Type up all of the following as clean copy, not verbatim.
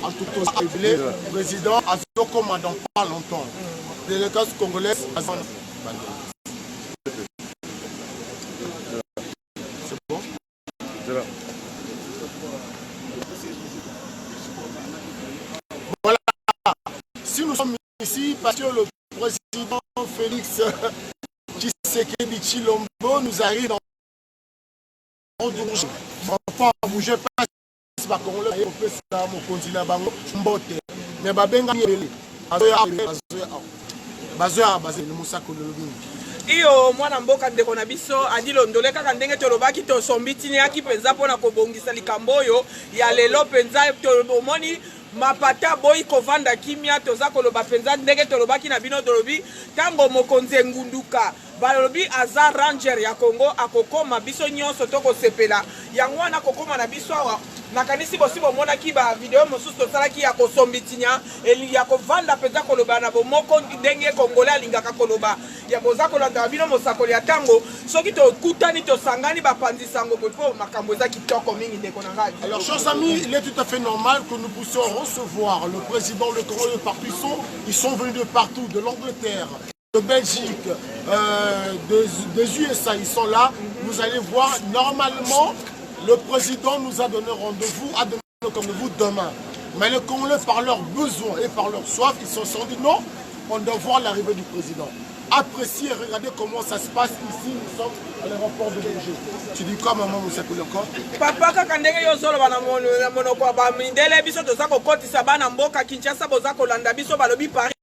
En tout cas, le président Azokoma dans pas longtemps. Délégation congolaise. C'est bon? C'est là. Voilà. Si nous sommes ici, parce que le président Félix Tshisekedi Tshilombo nous arrive dans pas bouger pas. iyo mwana mboka ndeko na biso adilondole kaka ndenge tolobaki tosombitiniaki mpenza mpona kobongisa likambo oyo ya lelo mpenza tomoni mapata boyi kovanda kimia toza koloba mpenza ndenge tolobaki na bino tolobi ntango mokonzi ngunduka balobi aza ranger ya Congo akokoma biso nyonso tokosepela yango wana akokoma na biso awa nakanisi bosi bomonaki ba video mosusu tosalaki ya kosombitinya ya kovanda mpenza koloba na bomoko ndenge congolais alingaka koloba ya boza kolanda bino mosakoli ya ntango soki tokutani tosangani bapanzi sango po makambo eza kitoko mingi ndeko na ngai. Alors chers amis, il est tout à fait normal que nous puissions recevoir le président, le Congolais partout. Ils sont venus de partout, de l'Angleterre, de Belgique, des USA, ils sont là. Vous allez voir, normalement, le président nous a donné rendez-vous, demain. Mais les Congolais, par leurs besoins et par leur soif, ils se sont dit non, on doit voir l'arrivée du président. Appréciez et regardez comment ça se passe ici, nous sommes à l'aéroport de Belgique. Tu dis quoi, maman, Moussa Kouloko? Papa, quand ndenge yo solo bana monoko ba mindele biso toza kokotisa bana mboka Kinshasa boza kolanda biso balobi Paris.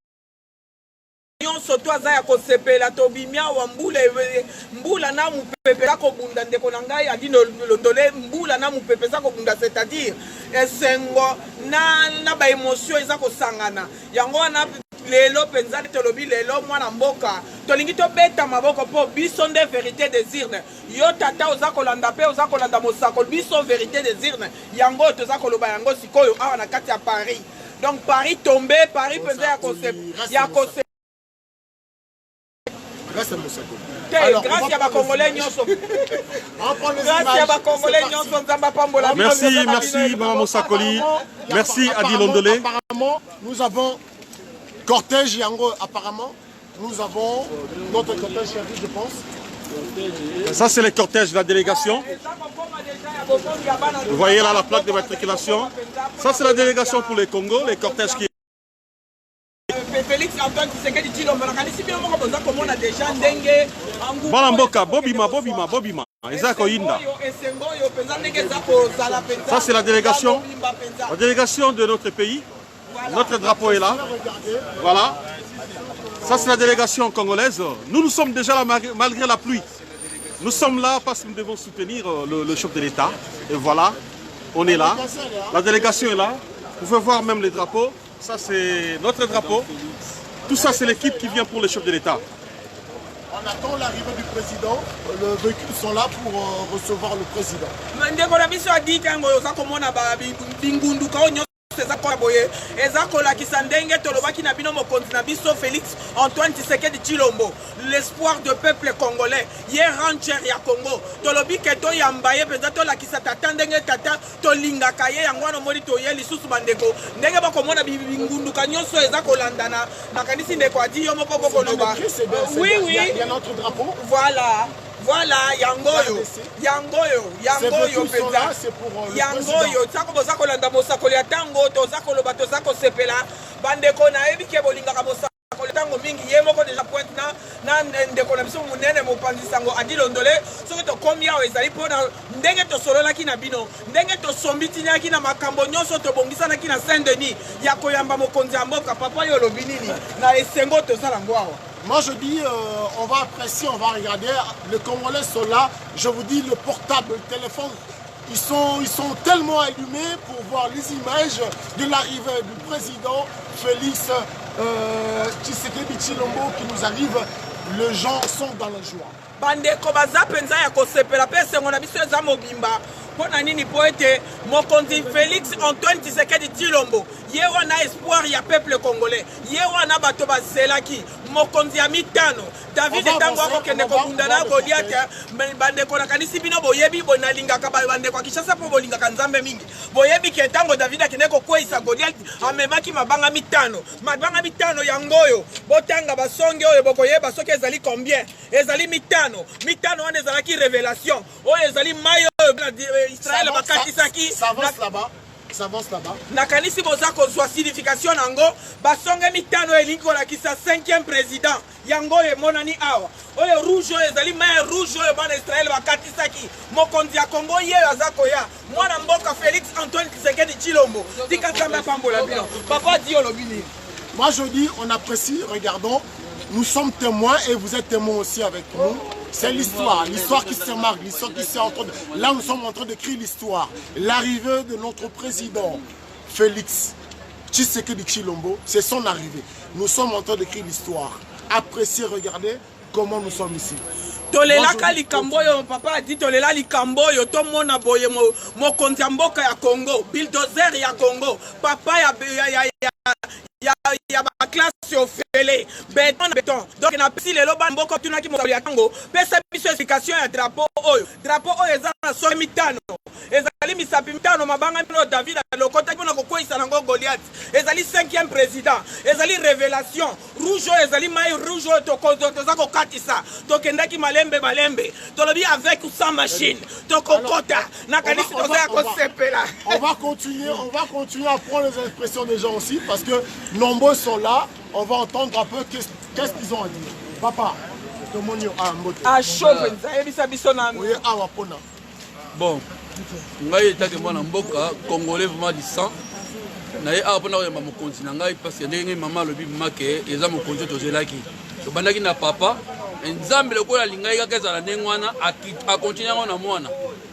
Nyonso to aza ya kosepela tobimia wa mbula na mupepela kobunda ndeko na ngai adino londole mbula na mupepesa kobunda, c'est-à-dire esengo na ba émotion eza kosangana yango wana lelo penza tolobi lelo mwana mboka tolingi tobeta maboko po biso nde vérité des urnes yo tata oza kolanda pe oza kolanda mosako biso vérité des urnes yango toza koloba yango sikoyo awa na kati ya Paris. Donc Paris tombé, Paris penza ya kose grâce à Moussa. Grâce à ma Congolais nyonso. Grâce à ma Congolais nyonso nzamba pambola. Merci Maman Moussa Koli. Merci Adi Londolé. Apparemment, nous avons cortège Yango, apparemment. Nous avons notre cortège, je pense. Ça, c'est le cortège de la délégation. Vous voyez là la plaque de matriculation. Ça, c'est la délégation pour les Congo, les cortèges qui... Félix Antoine Tshisekedi Tshilombo nakanisi bino moko boza komona déjà ndenge bana mboka bobima ezako yinda. Ça, c'est la délégation de notre pays. Notre drapeau est là. Voilà. Ça, c'est la délégation congolaise. Nous sommes déjà là malgré la pluie. Nous sommes là parce que nous devons soutenir le chef de l'État. Et voilà, on est là. La délégation est là. Vous pouvez voir même les drapeaux. Ça, c'est notre drapeau. Tout ça, c'est l'équipe qui vient pour le chef de l'État. On attend l'arrivée du président. Les véhicules sont là pour recevoir le président. Félix Antoine Tshisekedi Tshilombo, l'espoir du peuple congolais, hier rancher ya Congo, tolobi keto yambaye pezato la kisata tandenge tata tolinga kaye yangwano mori toye lisusu bandeko ndenge bakomona bingundu kanyonso ezako landana nakanisi ndeko adi yo moko bokoloba. Oui, il y a notre drapeau. Voilà, yangoyo penza. Yangoyo, tsako boza kolanda mosakoli ya tango, toza koloba toza kosepela. Bandeko na ebi ke bolinga ka mosakoli tango mingi ye moko déjà pointe na ndeko na biso munene mopanzi sango adi londole. Soki to kombia o ezali pona ndenge to sololaki na bino, ndenge to sombitinyaki na makambo nyonso to bongisana ki na Saint-Denis ya koyamba mokonzi ya mboka papa yo lobinini na esengo to sala ngwao. Moi je dis, on va apprécier, on va regarder. Les Congolais sont là. Je vous dis, le portable, le téléphone, ils sont tellement allumés pour voir les images de l'arrivée du président Félix Tshisekedi Tshilombo qui nous arrive. Les gens sont dans la joie. Bandeko baza penza ya kosepela pe sengo na biso eza mobimba mpona nini po ete mokonzi Félix Antoine Tshisekedi Tshilombo ye wana espoir ya peuple congolais ye wana bato bazelaki mokonzi ya mitano David ntango akokende kobunda na Goliath bandeko nakanisi bino boyebi bonalingaka bandeko ya Kinshasa mpo bolingaka nzambe mingi boyebi ke ntango David akende kokweyisa Goliath amemaki mabanga mitano yango oyo botanga basonge oyo bokoyeba soki ezali combien ezali mitano wana ezalaki révélation oyo ezali mayo Israël bakatisaki ça avance là-bas. Nakanisi boza kozwa signification nango basonge mitano elingi kolakisa 5e président yango emonani awa oyo rouge oyo ezali maye rouge oyo bana Israël bakatisaki mokonzi ya Congo ye aza koya mwana mboka Félix Antoine Tshisekedi Tshilombo tika nzambe pambola bino papa di olobini. Moi je dis on apprécie, regardons, nous sommes témoins et vous êtes témoins aussi avec nous. C'est l'histoire qui se marque, l'histoire qui s'est en train de... Là, nous sommes en train d'écrire l'histoire. L'arrivée de notre président, Félix Tshisekedi Tshilombo, c'est son arrivée. Nous sommes en train d'écrire l'histoire. Appréciez, regardez comment nous sommes ici. Tolelaka likambo yo papa a dit tolela likambo yo to mona boye mokonzi ya mboka ya Congo, bulldozer ya Congo, papa ya ba classe ofele béton donc na pesi lelo ba mboko tunaki mosali ya Congo pesa biso explication ya drapeau oyo eza na so mitano ezali misapi mitano mabanga mino David alokota kona kokwisa nango Goliath ezali 5e président ezali révélation rouge ezali mai rouge to za ko katisa to kendaki malembe tolobi avec ou sans machine to kokota na kanisi to za ko sepela. On va continuer à prendre les expressions des gens aussi parce que nombreux sont là. On va entendre un peu qu'est-ce qu'ils ont à dire. Papa, bon, ngai etake mwana mboka congolais vraiment du sang. Na ye apona ko yamba mokonzi na ngai parce que ndenge mama lobi make eza mokonzi tozelaki. To bandaki na papa, nzambe lokola lingai kaka ezala ndenge wana a continuer na mwana.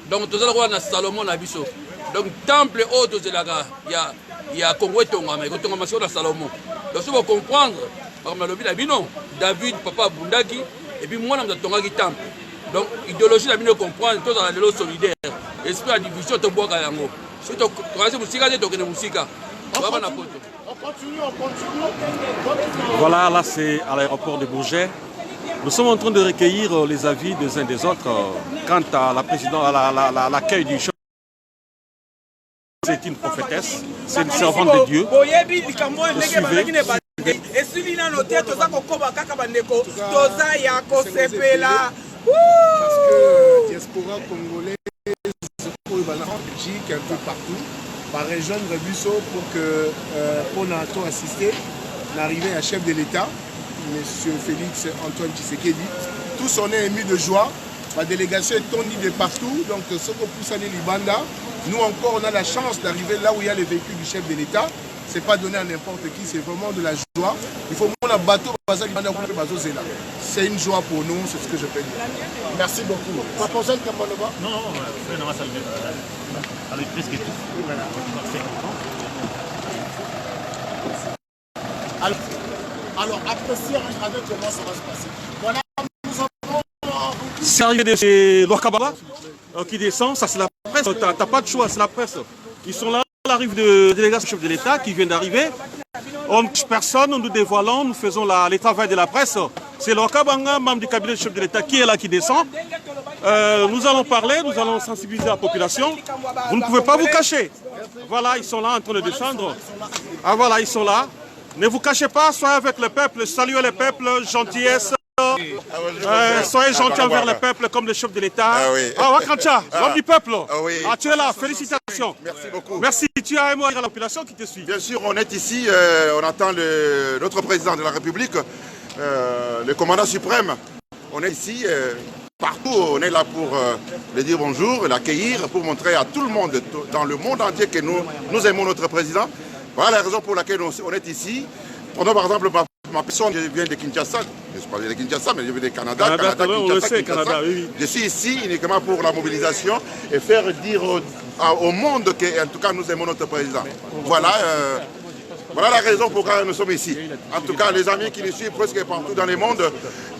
Donc tozala ko na Salomon na biso. Donc temple o tozelaka ya Congo etongama sur la Salomon. Donc si vous comprendre, comme le dit David, papa Bundaki, et puis moi, on a tongaki temple. Donc idéologie, la bino comprendre, tous dans l'élo solidaire. Esprit de division, tu bois galango. Si tu commences musica, tu connais musica. On continue. Voilà, là c'est à l'aéroport de Bourget. Nous sommes en train de recueillir les avis des uns des autres quant à l'accueil du chef. C'est une prophétesse, c'est une servante de Dieu. Parce que la diaspora congolaise, en Belgique, un peu partout, par région de Rebusso pour assister à l'arrivée à chef de l'État, M. Félix Antoine Tshisekedi. Tous on est émus de joie. La délégation est tournée de partout, donc ce qu'on pousse à Libanda. Nous encore, on a la chance d'arriver là où il y a les véhicules du chef de l'État. Ce n'est pas donné à n'importe qui, c'est vraiment de la joie. Il faut qu'on a bateau, c'est une joie pour nous, c'est ce que je peux dire. Merci beaucoup. Pas poser le cameroun là-bas? Non, c'est normal, ça le fait. Avec presque tout. Alors, appréciez, regardez comment ça va se passer. Voilà, nous avons... C'est arrivé de Lokabala qui descend, ça c'est la presse, t'as pas de choix, c'est la presse. Ils sont là, l'arrivée de délégation chef de l'État qui vient d'arriver. On ne touche personne, nous dévoilons, nous faisons les travaux de la presse. C'est Lokabanga, membre du cabinet du chef de l'État, qui est là, qui descend. Nous allons parler, nous allons sensibiliser la population. Vous ne pouvez pas vous cacher. Voilà, ils sont là en train de descendre. Ah voilà, ils sont là. Ne vous cachez pas, soyez avec le peuple, saluez le peuple, gentillesse. Soyez gentils envers le peuple comme le chef de l'État. Wakancha, l'homme du peuple. Tu es là, félicitations. Merci beaucoup. Merci, tu as un mot à la population qui te suit. Bien sûr, on est ici, on attend notre président de la République, le commandant suprême. On est ici, partout, on est là pour lui dire bonjour, l'accueillir, pour montrer à tout le monde, dans le monde entier, que nous aimons notre président. Voilà la raison pour laquelle on est ici. Prenons par exemple ma personne, je viens de Kinshasa, je ne suis pas de Kinshasa, mais je viens du Canada. Canada, oui. Je suis ici uniquement pour la mobilisation et faire dire au monde qu'en tout cas nous aimons notre président. Voilà, voilà la raison pour laquelle nous sommes ici. En tout cas, les amis qui nous suivent presque partout dans le monde,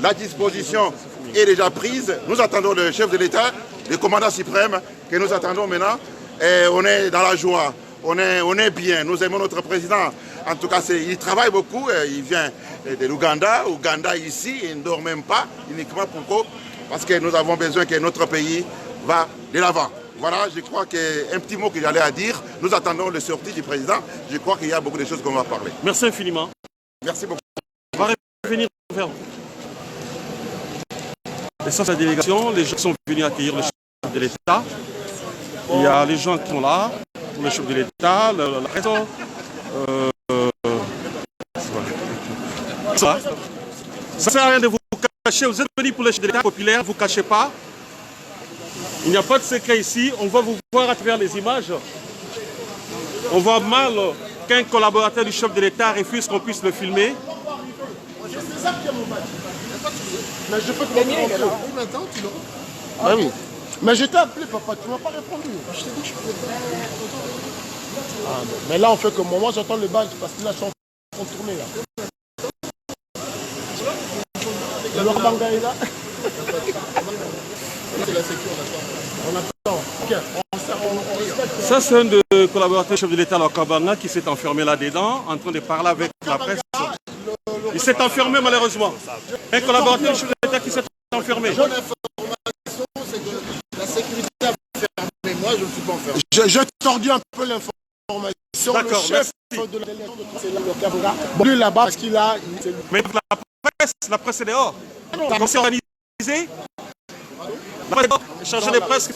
la disposition est déjà prise. Nous attendons le chef de l'État, le commandant suprême, que nous attendons maintenant. Et on est dans la joie, on est bien, nous aimons notre président. En tout cas, il travaille beaucoup, il vient de l'Ouganda. Ouganda ici, il ne dort même pas, uniquement parce que nous avons besoin que notre pays va de l'avant. Voilà, je crois qu'un petit mot que j'allais à dire. Nous attendons le sortie du président. Je crois qu'il y a beaucoup de choses qu'on va parler. Merci infiniment. Merci beaucoup. On va revenir vers vous. Et ça, c'est la délégation, les gens qui sont venus accueillir le chef de l'État. Il y a les gens qui sont là, pour le chef de l'État, la presse. Ça ne sert à rien de vous cacher. Vous êtes venus pour le chef de l'État populaire, vous ne vous cachez pas. Il n'y a pas de secret ici. On va vous voir à travers les images. On voit mal qu'un collaborateur du chef de l'État refuse qu'on puisse le filmer. C'est ça qui est mon badge. Mais je peux te montrer. Maintenant, tu l'auras. Ah oui. Mais je t'ai appelé, papa, tu ne m'as pas répondu. Je t'ai dit que je pouvais pas. Ah, mais là, on fait comme moi, j'entends le badge parce que là, je suis en train de tourner. Le Banga est là. C'est la sécurité. On attend. Ok, on respecte. Ça, c'est un des collaborateurs du chef de l'État, le Kabanga, qui s'est enfermé là-dedans, en train de parler avec la presse. Il s'est enfermé, malheureusement. Un collaborateur du chef de l'État qui s'est enfermé. C'est que la sécurité a fermé. Moi, je ne suis pas enfermé. J'ai tordu un peu l'information. D'accord, le chef de la délégation, c'est le Kabanga. Bon, lui là-bas, parce qu'il a... Mais la presse est dehors. Comment c'est organisé? La presse est dehors. Changer les presses. Le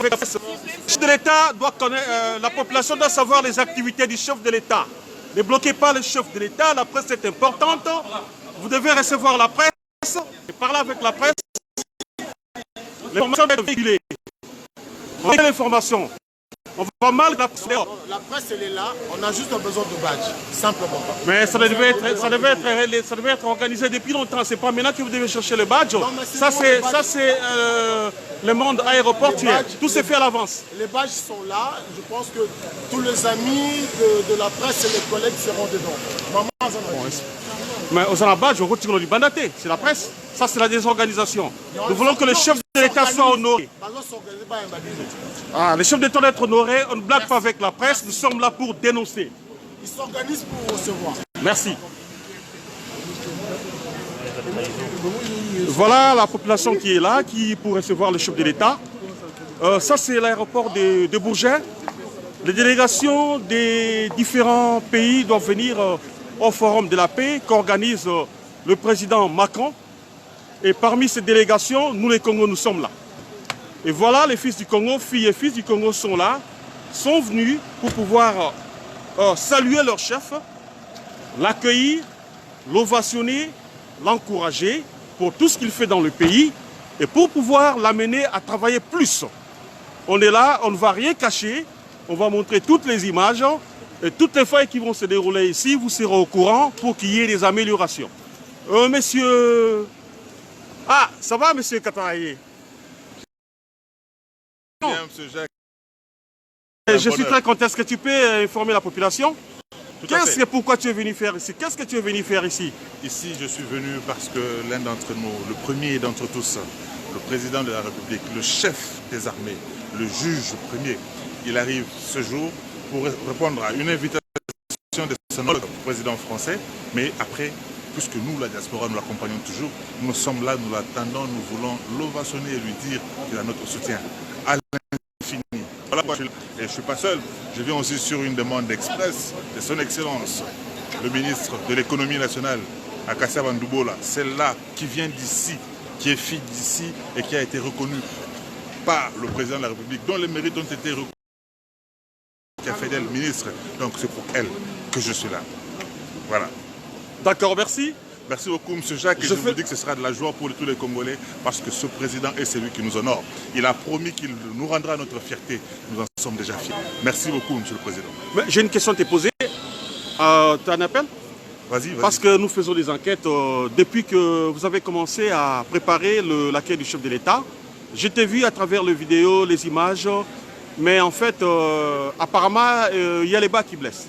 chef de l'État doit connaître... la population doit savoir les activités du chef de l'État. Ne bloquez pas le chef de l'État. La presse est importante. Vous devez recevoir la presse et parler avec la presse. L'information doit être véhiculée. On a l'information. On voit mal la presse. La presse, elle est là. On a juste besoin de badge. Simplement. Mais ça devait être organisé depuis longtemps. C'est pas maintenant que vous devez chercher le badge. Non, ça, c'est le monde aéroportuaire. Tout s'est fait à l'avance. Les badges sont là. Je pense que tous les amis de la presse et les collègues seront dedans. Maman, mais aux badge, on retire le bandaté. C'est la presse. Ça, c'est la désorganisation. Nous voulons que le chef de l'État soit honoré. Ah, le chef d'État doit être honoré. On ne blague pas avec la presse. Nous sommes là pour dénoncer. Ils s'organisent pour recevoir. Merci. Voilà la population qui est là, qui pour recevoir le chef de l'État. Ça, c'est l'aéroport de Bourget. Les délégations des différents pays doivent venir au Forum de la paix qu'organise le président Macron. Et parmi ces délégations, nous les Congos, nous sommes là. Et voilà, les fils du Congo, filles et fils du Congo sont là, sont venus pour pouvoir saluer leur chef, l'accueillir, l'ovationner, l'encourager pour tout ce qu'il fait dans le pays et pour pouvoir l'amener à travailler plus. On est là, on ne va rien cacher, on va montrer toutes les images et toutes les feuilles qui vont se dérouler ici, vous serez au courant pour qu'il y ait des améliorations. Monsieur... Ah, ça va, monsieur Kataraye? Bien, monsieur Jacques. Je suis très content. Est-ce que tu peux informer la population? Pourquoi tu es venu faire ici? Qu'est-ce que tu es venu faire ici? Ici, je suis venu parce que l'un d'entre nous, le premier d'entre tous, le président de la République, le chef des armées, le juge premier, il arrive ce jour pour répondre à une invitation de son homologue président français, mais après, puisque nous, la diaspora, nous l'accompagnons toujours, nous sommes là, nous l'attendons, nous voulons l'ovationner et lui dire qu'il a notre soutien à l'infini. Voilà pourquoi je suis là. Et je ne suis pas seul, je viens aussi sur une demande express de son Excellence, le ministre de l'économie nationale, Akassia Bandoubola, celle-là qui vient d'ici, qui est fille d'ici et qui a été reconnue par le président de la République, dont les mérites ont été reconnus, qui a fait d'elle ministre. Donc c'est pour elle que je suis là. Voilà. D'accord, merci. Merci beaucoup, M. Jacques. Et je vous dis que ce sera de la joie pour tous les Congolais parce que ce président est celui qui nous honore. Il a promis qu'il nous rendra notre fierté. Nous en sommes déjà fiers. Merci beaucoup, M. le Président. J'ai une question à te poser. Tu as un appel? Vas-y. Parce que nous faisons des enquêtes depuis que vous avez commencé à préparer l'accueil du chef de l'État. Je t'ai vu à travers les vidéos, les images, mais en fait, apparemment, il y a les bas qui blessent.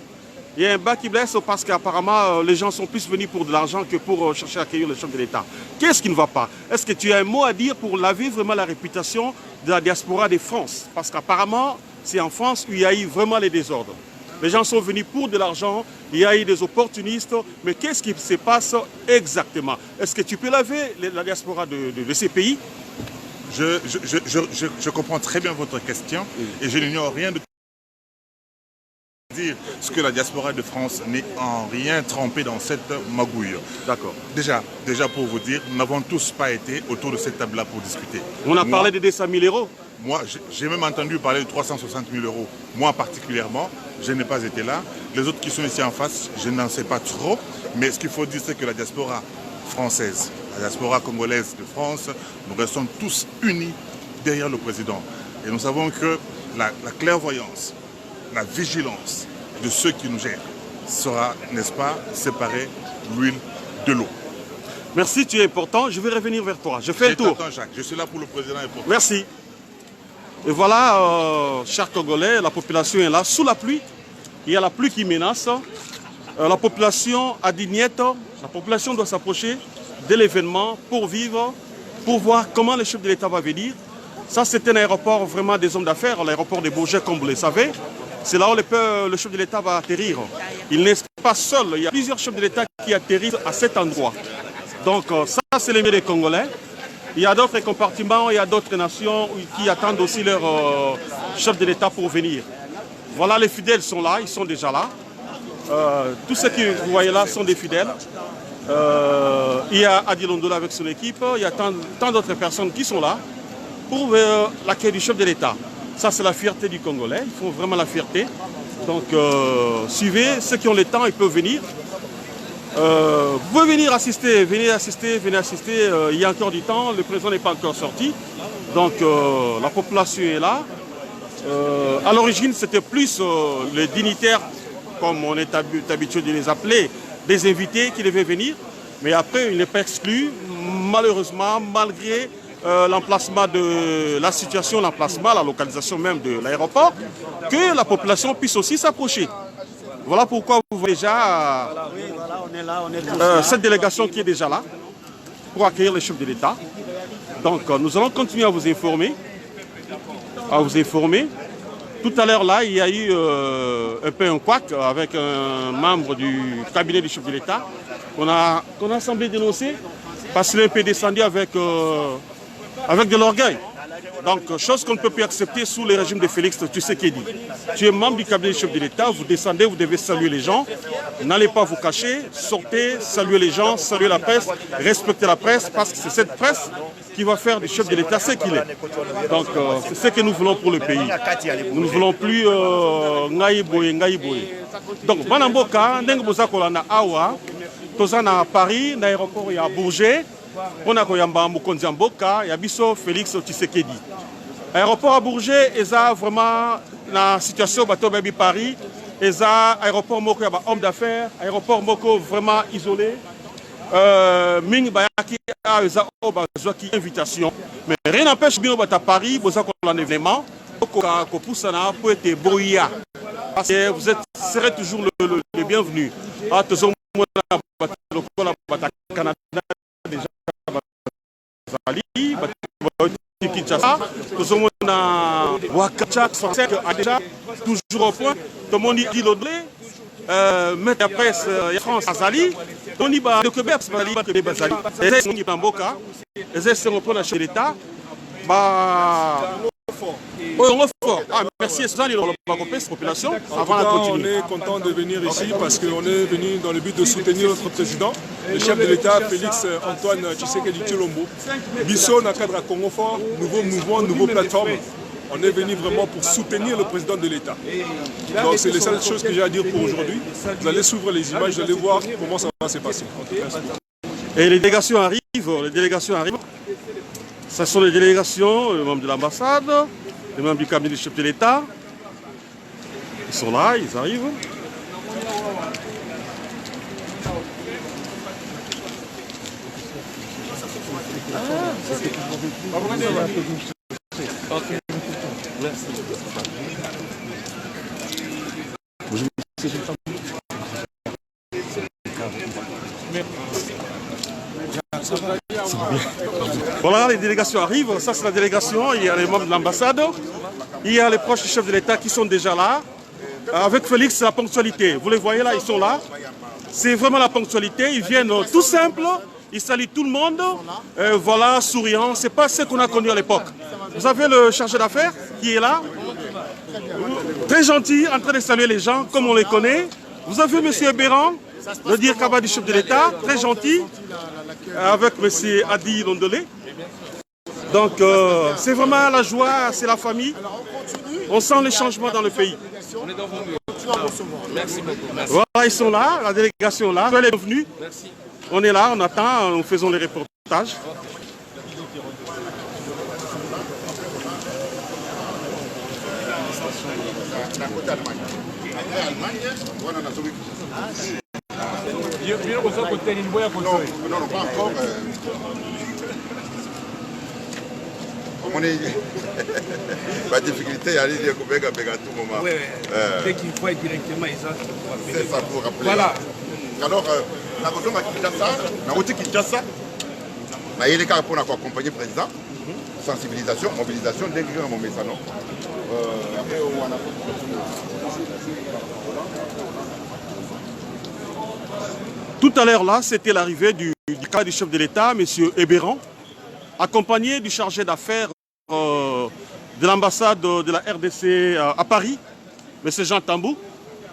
Il y a un bas qui blesse parce qu'apparemment les gens sont plus venus pour de l'argent que pour chercher à accueillir le chef de l'État. Qu'est-ce qui ne va pas? Est-ce que tu as un mot à dire pour laver vraiment la réputation de la diaspora de France? Parce qu'apparemment, c'est en France où il y a eu vraiment les désordres. Les gens sont venus pour de l'argent, il y a eu des opportunistes, mais qu'est-ce qui se passe exactement? Est-ce que tu peux laver la diaspora de ces pays? Je comprends très bien votre question et je n'ignore rien de dire ce que la diaspora de France n'est en rien trempé dans cette magouille. D'accord. Déjà pour vous dire, nous n'avons tous pas été autour de cette table-là pour discuter. On a parlé de 200 000 euros. Moi, j'ai même entendu parler de 360 000 euros. Moi particulièrement, je n'ai pas été là. Les autres qui sont ici en face, je n'en sais pas trop. Mais ce qu'il faut dire, c'est que la diaspora française, la diaspora congolaise de France, nous restons tous unis derrière le président. Et nous savons que la clairvoyance, la vigilance de ceux qui nous gèrent sera, n'est-ce pas, séparer l'huile de l'eau. Merci, tu es important. Je vais revenir vers toi. Je fais un tour. Jacques. Je suis là pour le président et pour... Merci. Et voilà, chers Congolais, la population est là, sous la pluie. Il y a la pluie qui menace. La population a dit niet. La population doit s'approcher de l'événement pour vivre, pour voir comment le chef de l'État va venir. Ça, c'est un aéroport vraiment des hommes d'affaires, l'aéroport de Bourget, comme vous le savez. C'est là où le chef de l'État va atterrir. Il n'est pas seul. Il y a plusieurs chefs de l'État qui atterrissent à cet endroit. Donc ça, c'est les mieux des Congolais. Il y a d'autres compartiments, il y a d'autres nations qui attendent aussi leur chef de l'État pour venir. Voilà, les fidèles sont là, ils sont déjà là. Tous ceux que vous voyez là sont des fidèles. Il y a Adi Londola avec son équipe, il y a tant d'autres personnes qui sont là pour l'accueil du chef de l'État. Ça, c'est la fierté du Congolais, ils font vraiment la fierté. Donc, suivez, ceux qui ont le temps, ils peuvent venir. Vous pouvez venir assister, venez assister. Il y a encore du temps, le président n'est pas encore sorti. Donc, la population est là. À l'origine, c'était plus les dignitaires, comme on est habitué de les appeler, des invités qui devaient venir. Mais après, il n'est pas exclu, malheureusement, malgré l'emplacement de la situation, l'emplacement, la localisation même de l'aéroport, que la population puisse aussi s'approcher. Voilà pourquoi vous voyez déjà cette délégation qui est déjà là pour accueillir le chef de l'État. Donc nous allons continuer à vous informer. Tout à l'heure là, il y a eu un peu un couac avec un membre du cabinet du chef de l'État qu'on a semblé dénoncer parce qu'il est un peu descendu avec de l'orgueil. Donc, chose qu'on ne peut plus accepter sous le régime de Félix Tshisekedi. Tu es membre du cabinet du chef de l'État, vous descendez, vous devez saluer les gens. N'allez pas vous cacher, sortez, saluez les gens, saluez la presse, respectez la presse, parce que c'est cette presse qui va faire du chef de l'État ce qu'il est. Donc, c'est ce que nous voulons pour le pays. Nous ne voulons plus Ngaï Boye. Donc, Banamboka, Ndeng Bozakolana Awa, Tozana à Paris, l'aéroport est à Bourget. On a koyamba Mokonzi Mboka, Yabiso Félix Tshisekedi. Aéroport à Bourget, ils ont vraiment la situation bateau baby Paris. Ils ont aéroport moko yaba homme d'affaires, aéroport moko vraiment isolé. Ming bayaki a besoin qui invitation. Mais rien n'empêche bien à Paris, vous avez un événement, ko poussana pour être boya. Parce que vous serez toujours le bienvenu. Ah, tous au Canada déjà. Kinshasa, tout le monde a Wakacha, a déjà toujours au point. Tout le monde dit l'autre, mettre la presse France Azali, tout le monde dit le Québec, c'est les Bazali. Et c'est ce qui est en Boka, et c'est ce qu'on a chez l'État. Ah, merci, Suzanne, on va couper cette population avant de continuer. On est content de venir ici parce qu'on est venu dans le but de soutenir notre président, le chef de l'État, Félix Antoine Tshisekedi Tshilombo. Bisso, dans le cadre à Congo Fort, nouveau mouvement, nouveau plateforme. On est venu vraiment pour soutenir le président de l'État. Donc c'est les seules choses que j'ai à dire pour aujourd'hui. Vous allez suivre les images, vous allez voir comment ça va se passer. Et les délégations arrivent, Ce sont les délégations, les membres de l'ambassade, les membres du cabinet du chef de l'État. Ils sont là, ils arrivent. Voilà, les délégations arrivent. Ça, c'est la délégation. Il y a les membres de l'ambassade. Il y a les proches du chef de l'État qui sont déjà là. Avec Félix, c'est la ponctualité. Vous les voyez là, ils sont là. C'est vraiment la ponctualité. Ils viennent tout simple. Ils saluent tout le monde. Voilà, souriant. Ce n'est pas ce qu'on a connu à l'époque. Vous avez le chargé d'affaires qui est là. Très gentil, en train de saluer les gens comme on les connaît. Vous avez M. Béran, le Dirkaba du chef de l'État, très gentil, avec M. Adi Londolé. Donc c'est vraiment la joie, c'est la famille. On sent les changements dans le pays. Voilà, ils sont là, la délégation est là. Elle est venue. On est là, on attend, nous faisons les reportages. Non, pas encore. La difficulté, il y a des gens qui à tout moment. Dès qu'il faut directement, c'est ça pour rappeler. Voilà. Alors, la question à Kinshasa, il y a des cas pour accompagner le président. Sensibilisation, mobilisation, dès qu'il y a un message. Tout à l'heure là, c'était l'arrivée du cas du chef de l'État, M. Ebéran, accompagné du chargé d'affaires de l'ambassade de la RDC à Paris, M. Jean Tambou.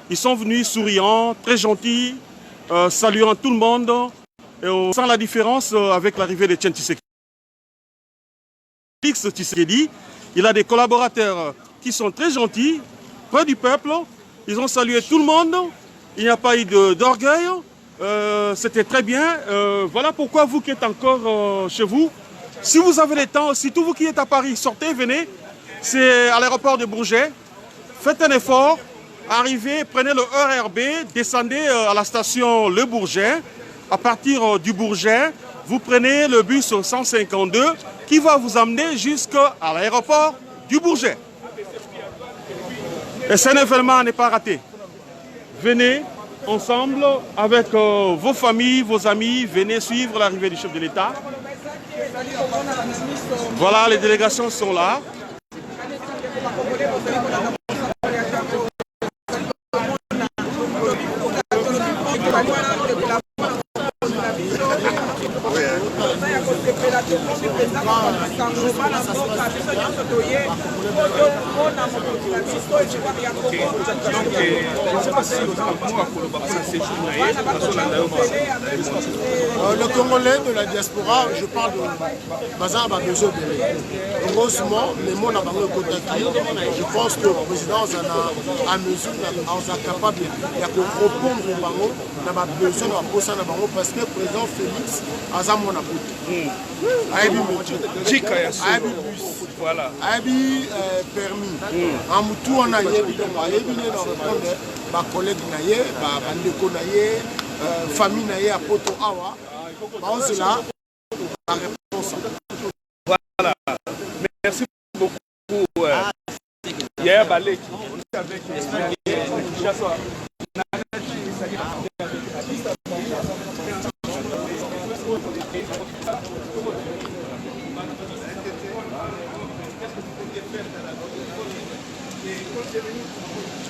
Ils sont venus souriants, très gentils, saluant tout le monde. Et on sent la différence avec l'arrivée de Tien Tshisekedi. Félix Tshisekedi, il a des collaborateurs qui sont très gentils, près du peuple. Ils ont salué tout le monde. Il n'y a pas eu d'orgueil. C'était très bien. Voilà pourquoi vous qui êtes encore chez vous, si vous avez le temps, si tous vous qui êtes à Paris, sortez, venez. C'est à l'aéroport de Bourget. Faites un effort. Arrivez, prenez le ERB, descendez à la station Le Bourget. À partir du Bourget, vous prenez le bus 152 qui va vous amener jusqu'à l'aéroport du Bourget. Et cet événement n'est pas raté. Venez ensemble avec vos familles, vos amis, venez suivre l'arrivée du chef de l'État. Voilà, les délégations sont là. Le Congolais de la diaspora, je parle de Bazar Babezo. Heureusement, les mots n'ont pas contacté. Je pense que le président a mesure, est capable de répondre aux barreaux, n'a pas besoin de poser dans barreaux parce que le président Félix a ça mon appui. Voilà. Abi permis. En moutou on a yebi donc yebi ne répondre ba collègue na ye, ba bandeko na ye, famille na ye à poto awa. Ba on c'est là la réponse. Voilà. Merci beaucoup. Yaya Balek, on est avec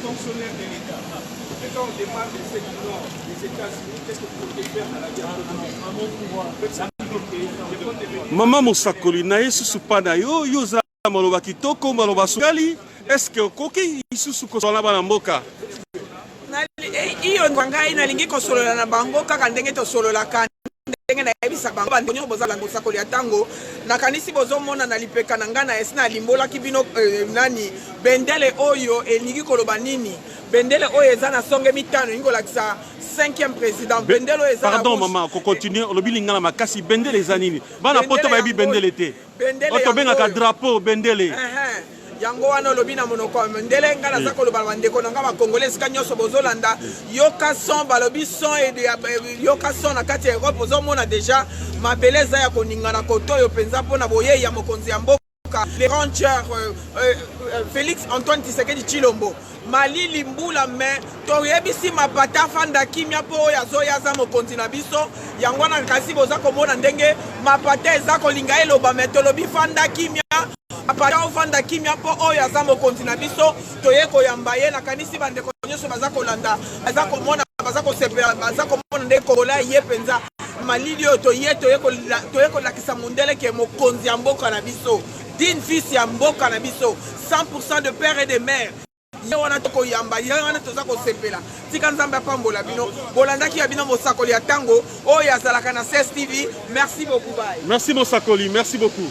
fonctionnaire de l'État. Et quand on démarre des États-Unis, qu'est-ce que vous pouvez faire à la diaspora? Maman Mosakoli, na yesu supana yo yoza maloba kitoko maloba sugali. Est-ce que koki isusu kosola bana mboka? Iyo ngai nalingi kosolola na bango kaka ndenge tosololaka ndenge na yebisa bango bandonyo bozala Mosakoli ya tango nakanisi bozomona na lipeka na ngana esina limbola kibino nani bendele oyo elingi koloba nini bendele oyo eza na songe mitano ingolakisa 5e président bendele oyo eza. Pardon maman, ko continue lobi lingana makasi bendele eza nini bana poto ba bi bendele te oto benga ka drapeau bendele yango wana lobi na monoko ndele ngala za koloba bandeko na ngaba congolais ka nyoso bozolanda yoka son balobi son et yoka son na kati ya Europe ozomona déjà mabeleza ya koningana koto yo penza pona boye ya mokonzi ya mboka les rangers Félix Antoine Tshisekedi Tshilombo Mali limbula me toyebisi mapata fanda kimia po ya zoya za mokonzi na biso yango na kasi boza komona ndenge mapata eza kolinga eloba me tolobi fanda kimia mapata ofanda kimia po oyo aza mokonzi na biso toye koyamba ye na kanisi bandeko nyonso baza kolanda baza komona baza kosepela baza komona ndenge kola ye penza malili oyo toye kolakisa mundele ke mokonzi ya mboka na biso d'une fils ya mboka na biso 100% de père et de mère ye wana tokoyamba ye wana toza kosepela tika nzambe apambola bino bolandaki ya bino mosakoli ya tango oyo azalaka na CSTV. Merci beaucoup. Bye. Merci Mosakoli, merci beaucoup.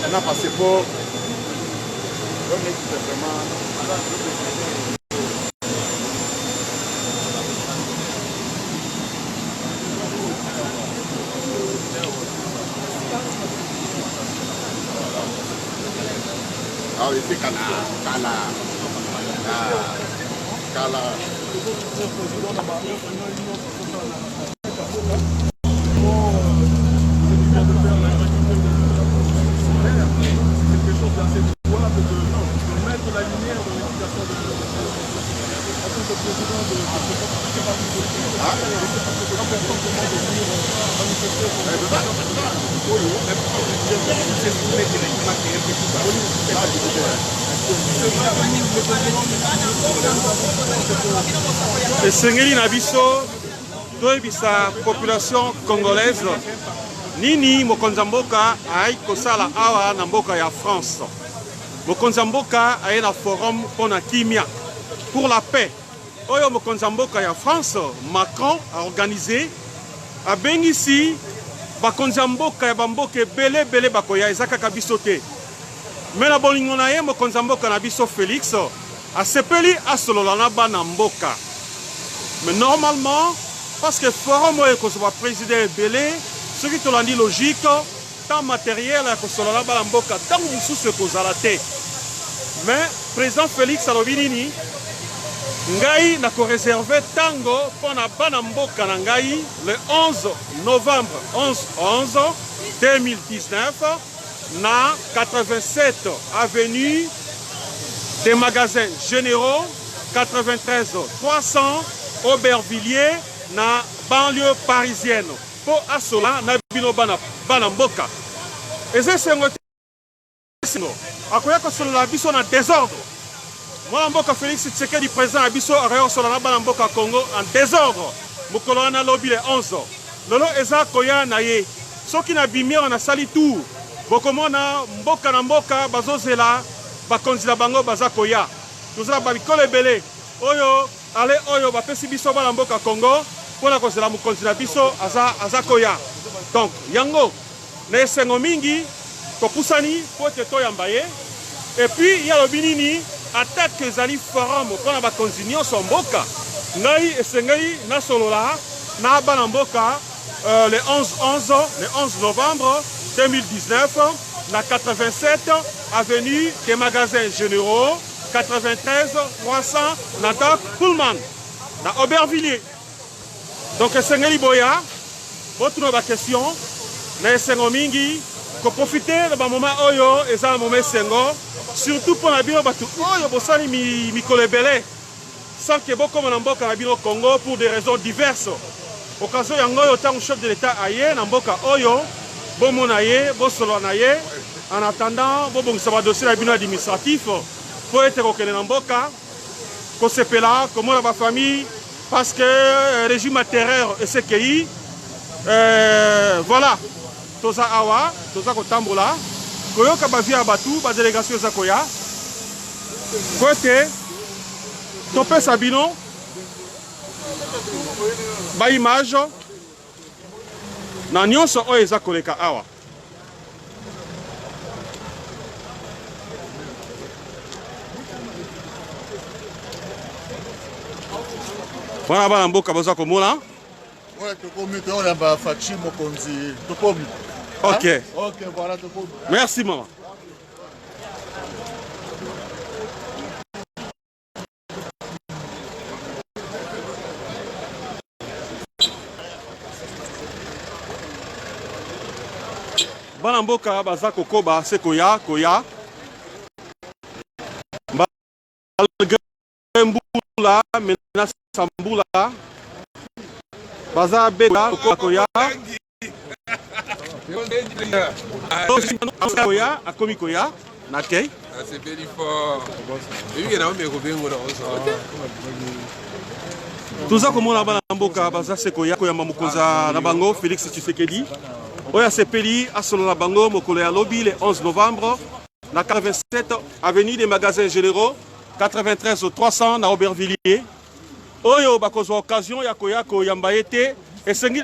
On a passé pour vraiment. Ah oui, c'est Kala. Et Sengeli Nabiso, toyebisa population congolaise, nini Mokonzamboka aïe kosala awa na mboka ya France. Mokonzamboka aïe na forum pour la kimia, pour la paix. Oyo Mokonzamboka ya France, Macron a organisé, a bengisi, Bakonzamboka ya bamboke bele bakoya ezaka kabisote. Mais la bolingo na ye Mokonzamboka na biso Félix, a sepeli a sololana bana mboka. Mais normalement, parce que forum est que soit président belé, ce qui te l'a dit logique, tant matériel que soit là bas mboka, tant sous ce qu'on a la tête. Mais président Félix Alobinini, ngai n'a ko réservé tango pour na bana mboka na ngai le 11 novembre 2019 na 87 avenue des magasins généraux 93 300 Aubervilliers na banlieue parisienne pour asola na bino bana mboka eze sengo akoya ko solo biso na désordre moi mboka Félix Tshisekedi président à biso akoya solo na bana mboka Congo en désordre mokolo na lobby le 11 lolo eza koya na ye soki na bimia na sali tout bokomona mboka na mboka bazozela bakonzila bango baza koya tozala babikolo ebele oyo ale oyo bapesi biso bana mboka Congo pona kozela mokonzi na biso aza koya donc yango na esengo mingi topusani po te toyamba ye et puis ya lobi nini attaque ezali forum mpona bakonzi nyonso mboka ngai esengeli nasolola na bana mboka le 11 novembre 2019 na 87 avenue des magasins généraux 93 300 Nadak Pullman na Aubervilliers. Donc Sengeli Boya, votre question, na Sengo mingi, ko profiter de moment oyo eza un moment Sengo, surtout pour la bino batu oyo bosali mi kolebele, sans que beaucoup na mboka na bino Congo pour des raisons diverses. Occasion yango yo tant chef de l'état aye na mboka oyo, bomona ye, bosolo na ye, en attendant bobongisa ba dossier na bino administratif. Pour être reconnu dans Mboka, qu'on s'appelle comme la famille, parce que le régime terreur et CKI, voilà, Toza Awa, Toza Kotambola, Koyoka Bavia Batu, la délégation Zakoya, côté, Topé Sabino, ba image, Nanyon so Oeza Koleka Awa. Voilà bana mboka boza komona. Ouais, tokomi to na ba fachi mokonzi tokomi. Ok. Ok, voilà. Merci, maman. Bana mboka baza kokoba se koya malgré mbula menace mbula baza beta koya koya akomi koya na kei toza komona bana mboka baza se koya koyamba mokonza na bango Félix Tshisekedi oya sepeli asolola bango mokolo ya lobi le 11 novembre na 87 avenue des magasins généraux 93 au 300 na Aubervilliers oyo bakozwa occasion ya koya koyamba ete esengi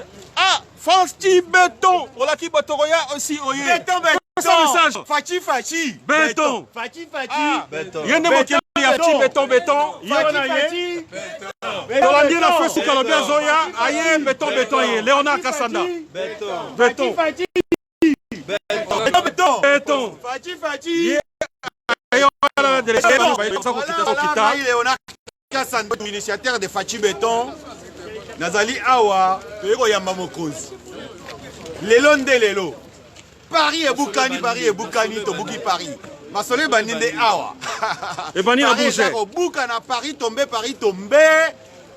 Fachi Béton olaki botoroya aussi oye Béton Fachi Béton yende mokili ya Fachi Béton yona ye tolandi na fesu kalobi azoya aye Béton ye Léonard Kassanda Béton initiateur de Fachi Béton Nazali awa toyeko yamba mokonzi lelo nde lelo Paris et Boukani to buki Paris masole baninde awa et bani na bouger buka na Paris tombe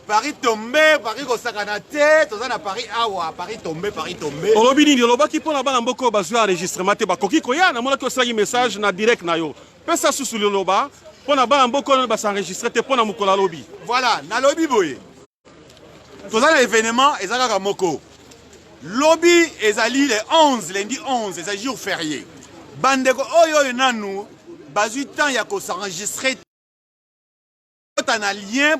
Paris ko sakana te toza na Paris awa Paris tombe olobi nini olobaki mpona bana mboko bazwa enregistrement te bakoki koya namonaki osalaki message na direct na yo pesa susu liloba mpona bana mboko basenregistre te mpona mokolo alobi voilà nalobi boye toza na événement ezalaka moko lobby ezali le 11 lundi 11 ezali jour férié bandeko oyo nanu bazwi temps ya ko s'enregistrer tana lien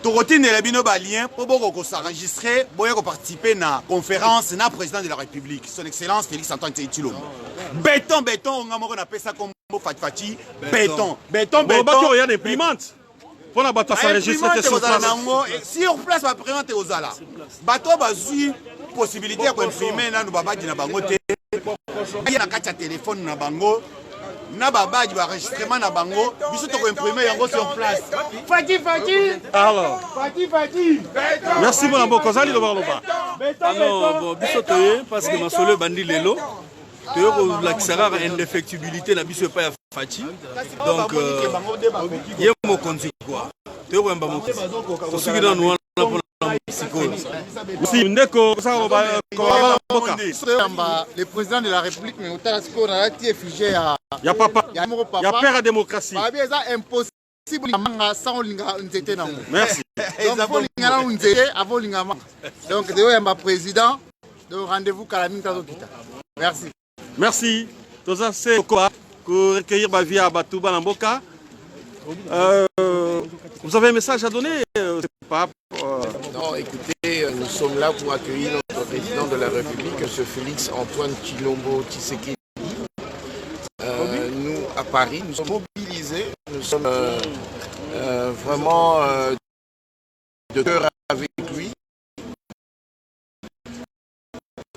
tokotindela bino ba lien po boko ko s'enregistrer boya ko participer na conférence na président de la République son excellence Félix Antoine Tshisekedi Béton nga moko na pesa kombo Fachi Béton bako ya imprimante pona bato s'enregistrer sur place sur place ba présenter aux ala bato bazui possibilité ya ko imprimer nanu babaji na bango te na kati ya téléphone na bango na babaji ba enregistrement na bango biso to ko imprimer yango sur place Fachi alors Fachi merci mon amboko zali loba alors bon biso toye parce que masolo bandi lelo toye ko lakisaka indéfectibilité na biso pa ya Fachi donc ye mokonzi quoi toye ko yamba mokonzi tosuki na nwana pona le président de la République mais autant qu'on a été figé à ya papa ya père à démocratie c'est impossible sans linga nzete nango merci donc de yamba président de rendez-vous kalami tazokita merci toza se ko recueillir ba vie à Batouba na mboka vous avez un message à donner Non, écoutez, nous sommes là pour accueillir notre président de la République, M. Félix Antoine Tshilombo Tshisekedi. Nous, à Paris, nous sommes mobilisés, nous sommes vraiment de cœur avec lui.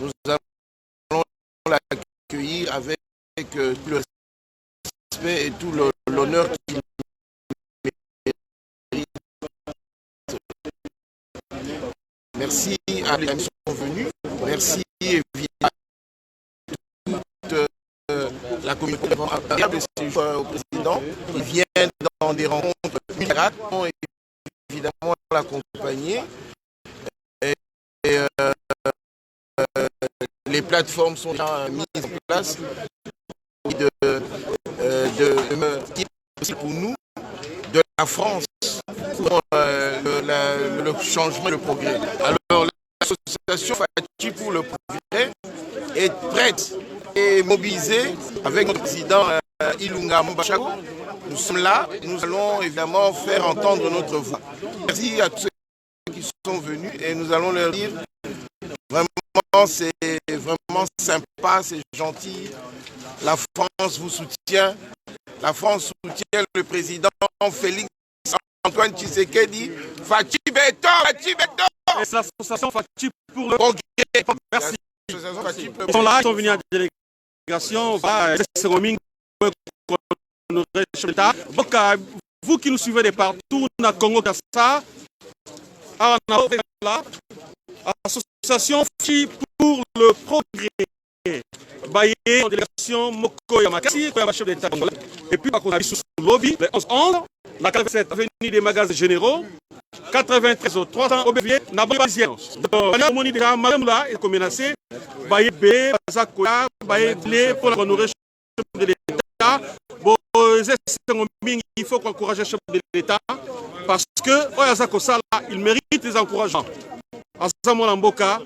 Nous allons l'accueillir avec tout le respect et tout l'honneur qu'il mérite. Merci à les amis qui sont venus. Merci évidemment toute la communauté de séjour au président. Ils viennent dans des rencontres unilatérales, évidemment l'accompagner. Les plateformes sont déjà mises en place pour nous de la France pour le changement et le progrès. Alors l'association Fachi pour le progrès est prête et mobilisée avec notre président Ilunga Mbachako. Nous sommes là, nous allons évidemment faire entendre notre voix. Merci à tous ceux qui sont venus et nous allons leur dire vraiment c'est vraiment sympa, c'est gentil. La France vous soutient. La France soutient le président Félix Antoine Tshisekedi. Fachi Béton Et c'est l'association Fachi pour le progrès. Merci. Ils sont là, ils sont venus en délégation. Donc, vous qui nous suivez de partout, na Congo Kassa, association Fachi pour le progrès. Baye, délégation Moko Yamakasi, chef d'État congolais. Et puis, on a vu sous le lobby, les 11-11, la 47 avenue des magasins généraux, 93 au 300 au Bévier, n'a pas de donc, on a moni déjà, madame là, est menacée, Baye B, Bazakoya, Baye Blé, pour la honorer chef de l'État. Bon, il faut encourager le chef de l'État, parce que, Oyazako Sala, il mérite les encouragements. Azamo Lamboka,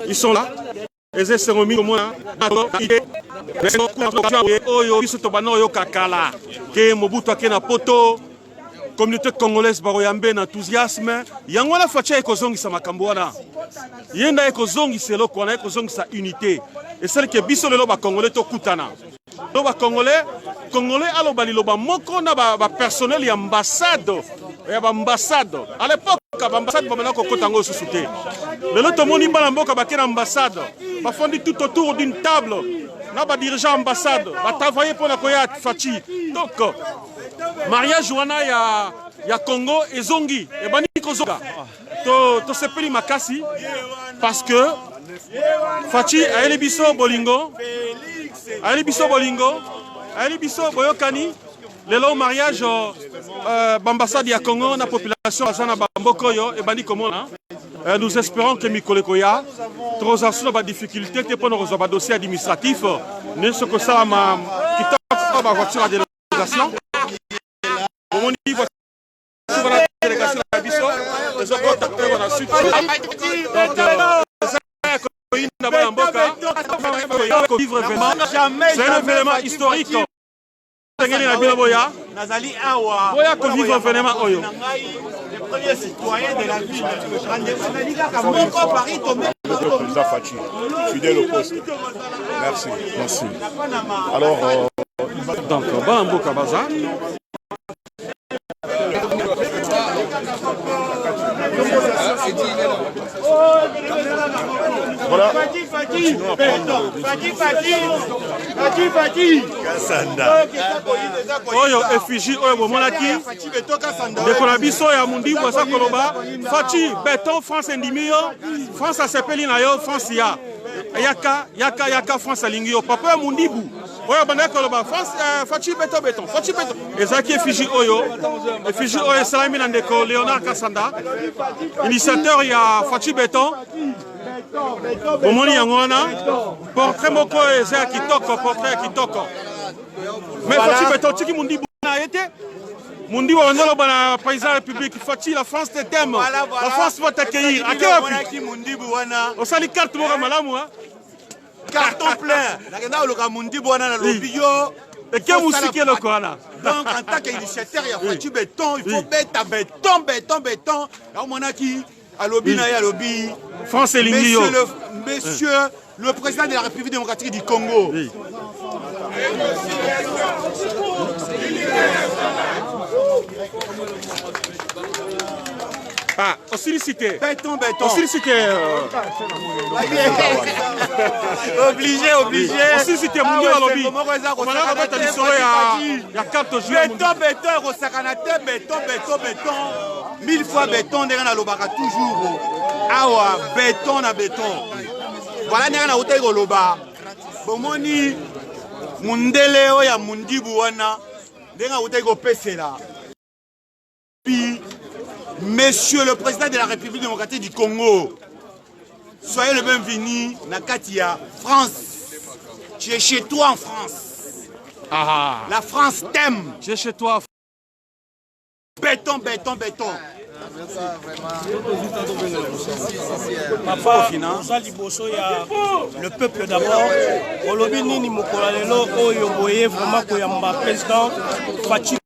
ils sont là. Et c'est ce moment où communauté congolaise baroyambe na enthousiasme yango la facha ekozongisa makambo wana yenda ekozongisa eloko wana ekozongisa unité et celle que biso lelo ba congolais tokutana lo ba congolais aloba liloba moko na ba personnel ya ambassade ya ba ambassade à l'époque ba ambassade ba mena kokota ngo susute lelo tomoni mbala mboka ba kena ambassade ba fondi tout autour d'une table na ba dirigeant ambassade ba travailler pour la koya fachi donc mariage wana ya Congo ezongi e bani kozonga to sepeli makasi parce que fachi ayeli biso bolingo ayeli biso boyokani lelo mariage bambassade ya Congo na population azana bamboko yo e bani komona nous espérons que Mikolekoya trozasu na ba difficulté te pour nos dossier administratif ne ce que ça ma kitoko ba voiture de délégation au niveau de la délégation de la Bisso, les autres contacteurs on a su c'est un événement historique. Nazali Awa, vivre événement Oyo. Le premier citoyen de la ville. Le président Fachi, fidèle au poste. Merci. Merci. Alors, donc, Bambo Kabaza. voilà. Oyo effigie oyo bomonaki ndeko na biso ya mundibu aza koloba Fachi beton France endimi yo France asepeli na yo France ya yaka France alingi yo papa ya mundibu oyo bandaki koloba France Fachi beton ezalaki effigie oyo esalami na ndeko Léonard Kasanda initiateur ya Fachi beton bomoni yango wana portrait moko eza ya kitoko portrait ya kitoko mais Fachi beton tiki mundibu na été Mundi wa wanzalo bana président de la République Fachi la France te t'aime la France va t'accueillir à quel mundibu wana on sali carte moko malamu hein carton plein nakenda loka mundibu wana na lobio et que musique le koala donc en tant qu'initiateur ya Fachi beton il faut beta béton ya monaki à lobby na ya lobby France et Lingio monsieur le président de la République démocratique du Congo ah, sollicité. Béton. Sollicité. Obligé. Sollicité. Mon Dieu, lobby. On a la tradition il y a 4 jours. Béton, Rosakanate, béton. 1000 fois béton, on lobaka toujours. Awa, béton na béton. Voilà, on a ute loba. Bomoni, mundele ya mundibu wana, on a ute pesela. Puis, Monsieur le président de la République démocratique du Congo, soyez le bienvenu na Katia, France. Tu es chez toi en France. Ah. La France t'aime. Tu es chez toi. Béton. Papa, le peuple d'abord. Olobi nini mokola lelo oyo boye vraiment koyamba président Fachi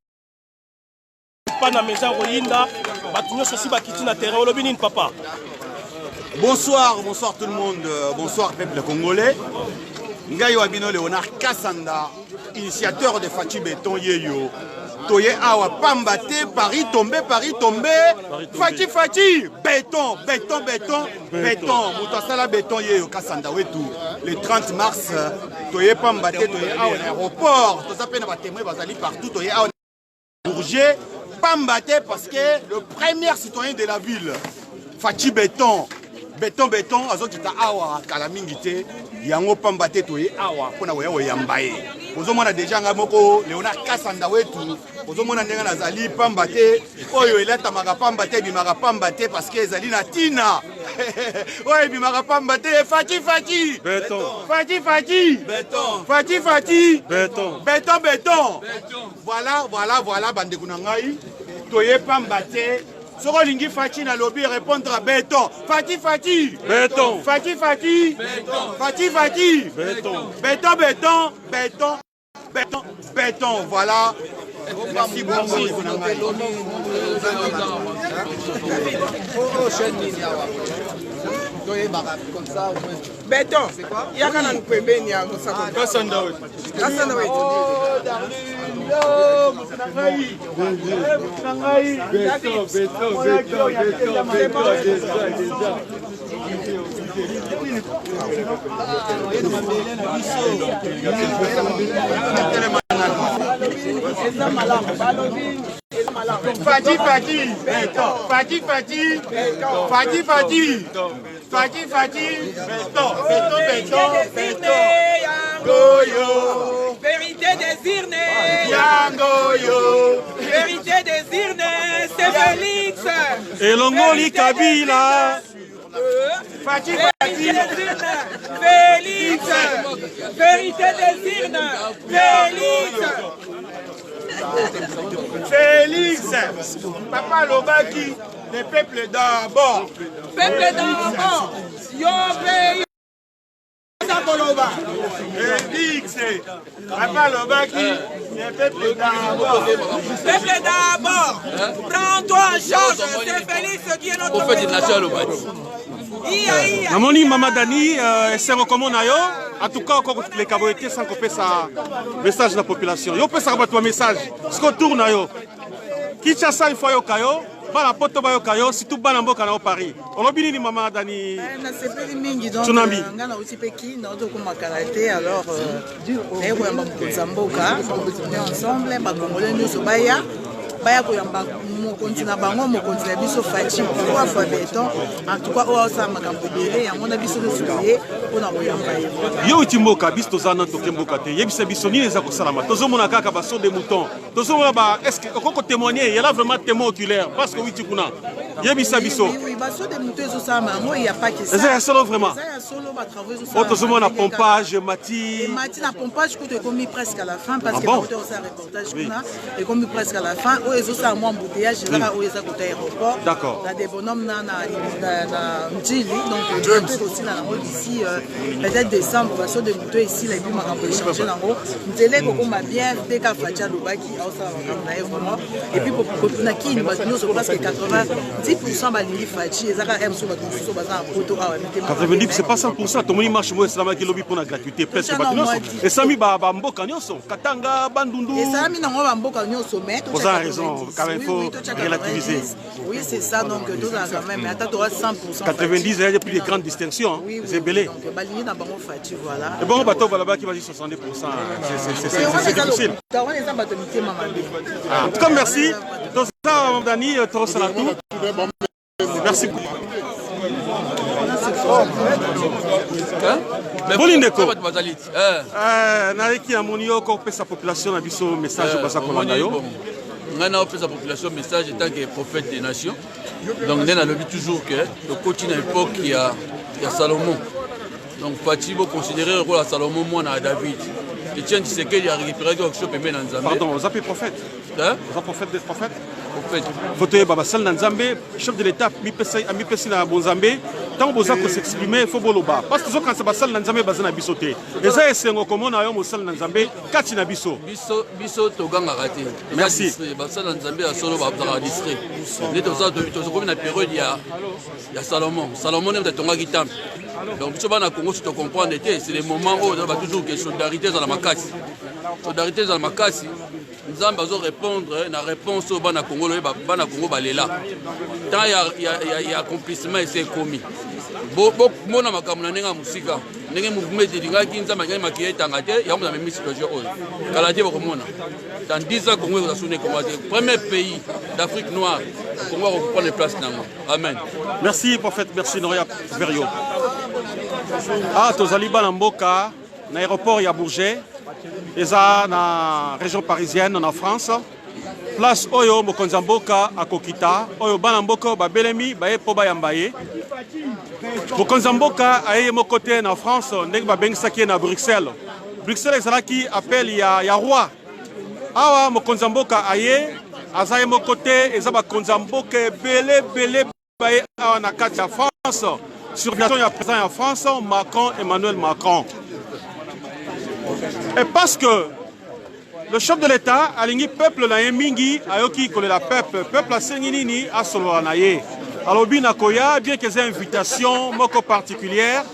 na meza royinda batunyo sosi bakiti na terrain olobi nini papa. Bonsoir tout le monde, bonsoir peuple congolais. Ngai Wabino Léonard Kasanda, initiateur de Fachi Béton Yeyo. toye awa pamba te Paris tombé Fati béton moto asala béton ye yo kasanda wetu le 30 mars toye pamba te toye awa aéroport toza pe na ba témoins bazali partout toye awa Bourget pamba te parce que le premier citoyen de la ville Fati béton azokita awa kala mingi te yango pamba te toye awa pona weya oyamba ye ozomona deja nga moko Léonard Kasanda wetu ozomona ndenge nazali pamba te oyo elatamaka pamba te ebimaka pamba te parce que ezali na tina oyo ebimaka pamba te Fati béton voilà bandeko na ngai toye pamba te soko lingi Fati na lobby répondre à béton Fati béton voilà. Merci beaucoup. Béton, il y a un peu de Vérité des urnes, vérité des urnes, c'est Félix. Et Longoli Kabila. Vérité des urnes, Félix, Papa Lobaki, le peuple d'abord. Peuple d'abord, Félix, Papa Lobaki, le peuple d'abord. Peuple d'abord, prends-toi en charge, c'est Félix qui est notre président. Namoni Mama Dani, c'est recommandé en tout cas les caboyés sans couper ça message de la population. Yo peut savoir ton message. Ce qu'on tourne yo. Kinshasa il faut yo kayo, bana poto ba yo kayo, surtout bana mboka na Paris. Olobini ni Mama Dani. Na sepeli mingi donc ngana aussi peki na to kuma karaté alors et ko yamba mboka on est ensemble ba congolais nous so baya koyamba mokonzi na bango mokonzi na biso Fati kwa fois béton en tout cas o sa makambo bele yango na biso soye pona koyamba ye yo timboka biso tozana to kemboka te yebisa biso nini eza kosalama tozomona kaka ba saut de mouton tozomona ba est-ce que koko témoigner il y a là vraiment témoin oculaire parce que oui tikuna yebisa biso oui ba saut de mouton eso sa mango il y a pas que ça c'est solo vraiment c'est solo ba travailler eso ça tozomona pompage mati na pompage ko te commis presque à la fin parce que on ça reportage kuna et commis presque à la fin et ça moi embouteillage là où ils à côté aéroport d'accord là des bonhommes na Mjili donc bientôt aussi là ici peut-être décembre va se débuter ici les bima on peut changer là haut Mzele ko ma bien dès qu'a Fati Lobaki au ça vraiment et puis pour na qui nous sur presque 90% ba lingi Fati ezaka m so ba so ba za photo a 90 c'est pas 100% tout monde marche moi c'est la qui lobby pour la gratuité presque ba et sami ba mboka nyonso Katanga Bandundu et sami na ba mboka nyonso mais vous avez raison quand même faut relativiser. Oui, c'est ça, donc tout ça quand même, mais attends, tu auras 100%. 90, il y a plus de grandes distinctions, oui, c'est belé. Donc, Baligny n'a pas Fati, voilà. Et bon, bateau là-bas qui va dire 70%, c'est difficile. En tout cas, merci. Donc, ça, Dani, Torosalatou. Merci beaucoup. Bolindeko. Nareki amoni yo ko pesa population na biso message basa ko landa yo. Ngana opesa sa population message en tant que prophète des nations. Donc on a le but toujours que le continent à l'époque il y a Salomon. Donc Fati vous considérer le rôle à Salomon moi à David. Et tiens tu sais qu'il a récupéré quelque chose même dans Nzambe. Pardon, vous appelez prophète. Hein? Vous prophète des prophètes. Prophète. Faut baba sal na Nzambe, chef de l'état mi pesi na Bonzambe. Tant que vous s'exprimer, il faut boloba. Parce que quand ça va sal na Nzambe bazana bisoté. Et ça c'est comment na yo mo sal na Nzambe kati na biso. Biso to ganga raté. Merci. Basal na Nzambe a solo ba bzara distrait. Né to ça to comme na période il y a Salomon. Salomon est tonga gitam. Donc biso bana Congo si tu comprends c'est les moments où on va toujours que solidarité dans la makasi. Solidarité dans la makasi. nzambe azorépondre na réponse oyo bana Congo balela tant ya accomplissement ese ekomi bomona makambo na ndenge ya mosika ndenge mouvement etelingaki nzambe akei makili etanga te yango namemi situation oyo kala te bokomona dans 10 ans Congo ekozala suni Congo te premier pays d'Afrique noire Congo akoprendre place nango amen. Merci prophète, merci Noria Verio. Tozali bana mboka na aéroport ya Bourget eza na région parisienne en France place oyo mokonzi mboka akokita oyo bana mboka babelemi baye po bayamba ye mokonzi mboka aye moko te na France ndenge babengisaki ye na Bruxelles ezalaki appel ya roi awa mokonzi mboka aye aza ye moko te eza bakonzi mboka ebele baye awa na kati ya France sur l'invitation du président en France Emmanuel Macron. Et parce que le chef de l'État a lingi peuple na yemingi ayoki kolela peuple a senginini a solo na ye. Alors bi nakoya bien que c'est invitation moko particulière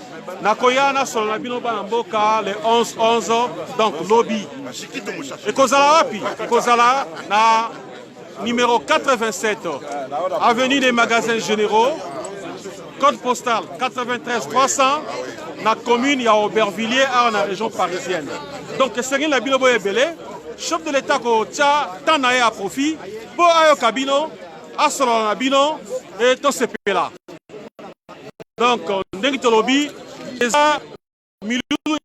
nakoya na solo na bino bana mboka le 11 donc lobby. Et kozala wapi? Kozala na numéro 87 avenue des Magasins Généraux code postal 93 300 na commune ya Aubervilliers à la région parisienne. Donc c'est la bilobo ebele chef de l'État ko tia tanaye à profit pour ayo kabino asolo na bino et to sepela. Donc ndenge to lobby eza milu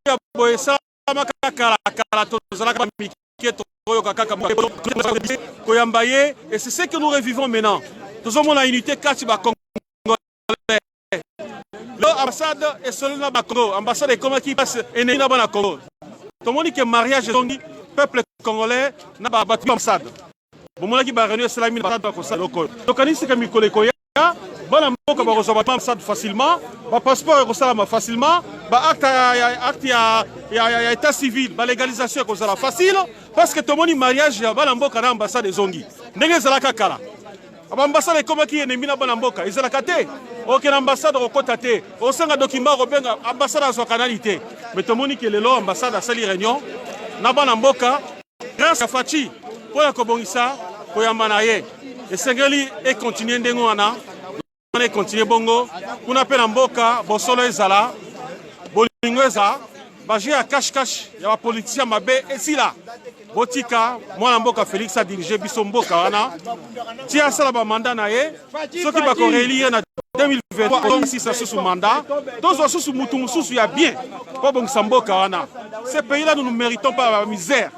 ya boesa makakala to zala ka miketo oyo kakaka ko yambaye et c'est ce que nous revivons maintenant. Nous avons la unité katiba l'ambassade est seule dans le Congo. L'ambassade est comme qui passe et n'est pas dans le Congo. Tout le monde dit que le mariage est le peuple congolais n'a pas battu l'ambassade. Bon, moi qui va réunir cela, il va pas ça. Donc, on dit que mes collègues, bon, on va recevoir l'ambassade facilement, le passeport est facilement, l'acte à état civil, la légalisation est facile, parce que tout le monde dit mariage, il y a l'ambassade des Zongi. N'est-ce pas ça? L'ambassade est comme qui est née dans l'ambassade. Ils ont la carte. Aucune ambassade au côté. Au sein d'un document, l'ambassade a sa canalité. Mais tout le monde dit que l'ambassade a sa réunion. N'a-pas l'ambassade. Grâce à Fachi, pour la Kobongisa, pour Yamanaye. Et Sengali est continué d'engouana. On est continué bongo. On appelle l'ambassade. Bosolo Ezala. Bolingo Ezala. Bagé à cache-cache. Il y a un politicien Mabé. Et si là. Botika, moi l'amboka Félix a dirigé Bissomboka wana. Tia sala ba mandat na ye. Ceux qui va réélire en 2023 si ça sous mandat. Tous sous mutu mususu ya bien. Pas bon samboka wana. Ces pays-là nous ne méritons pas la misère.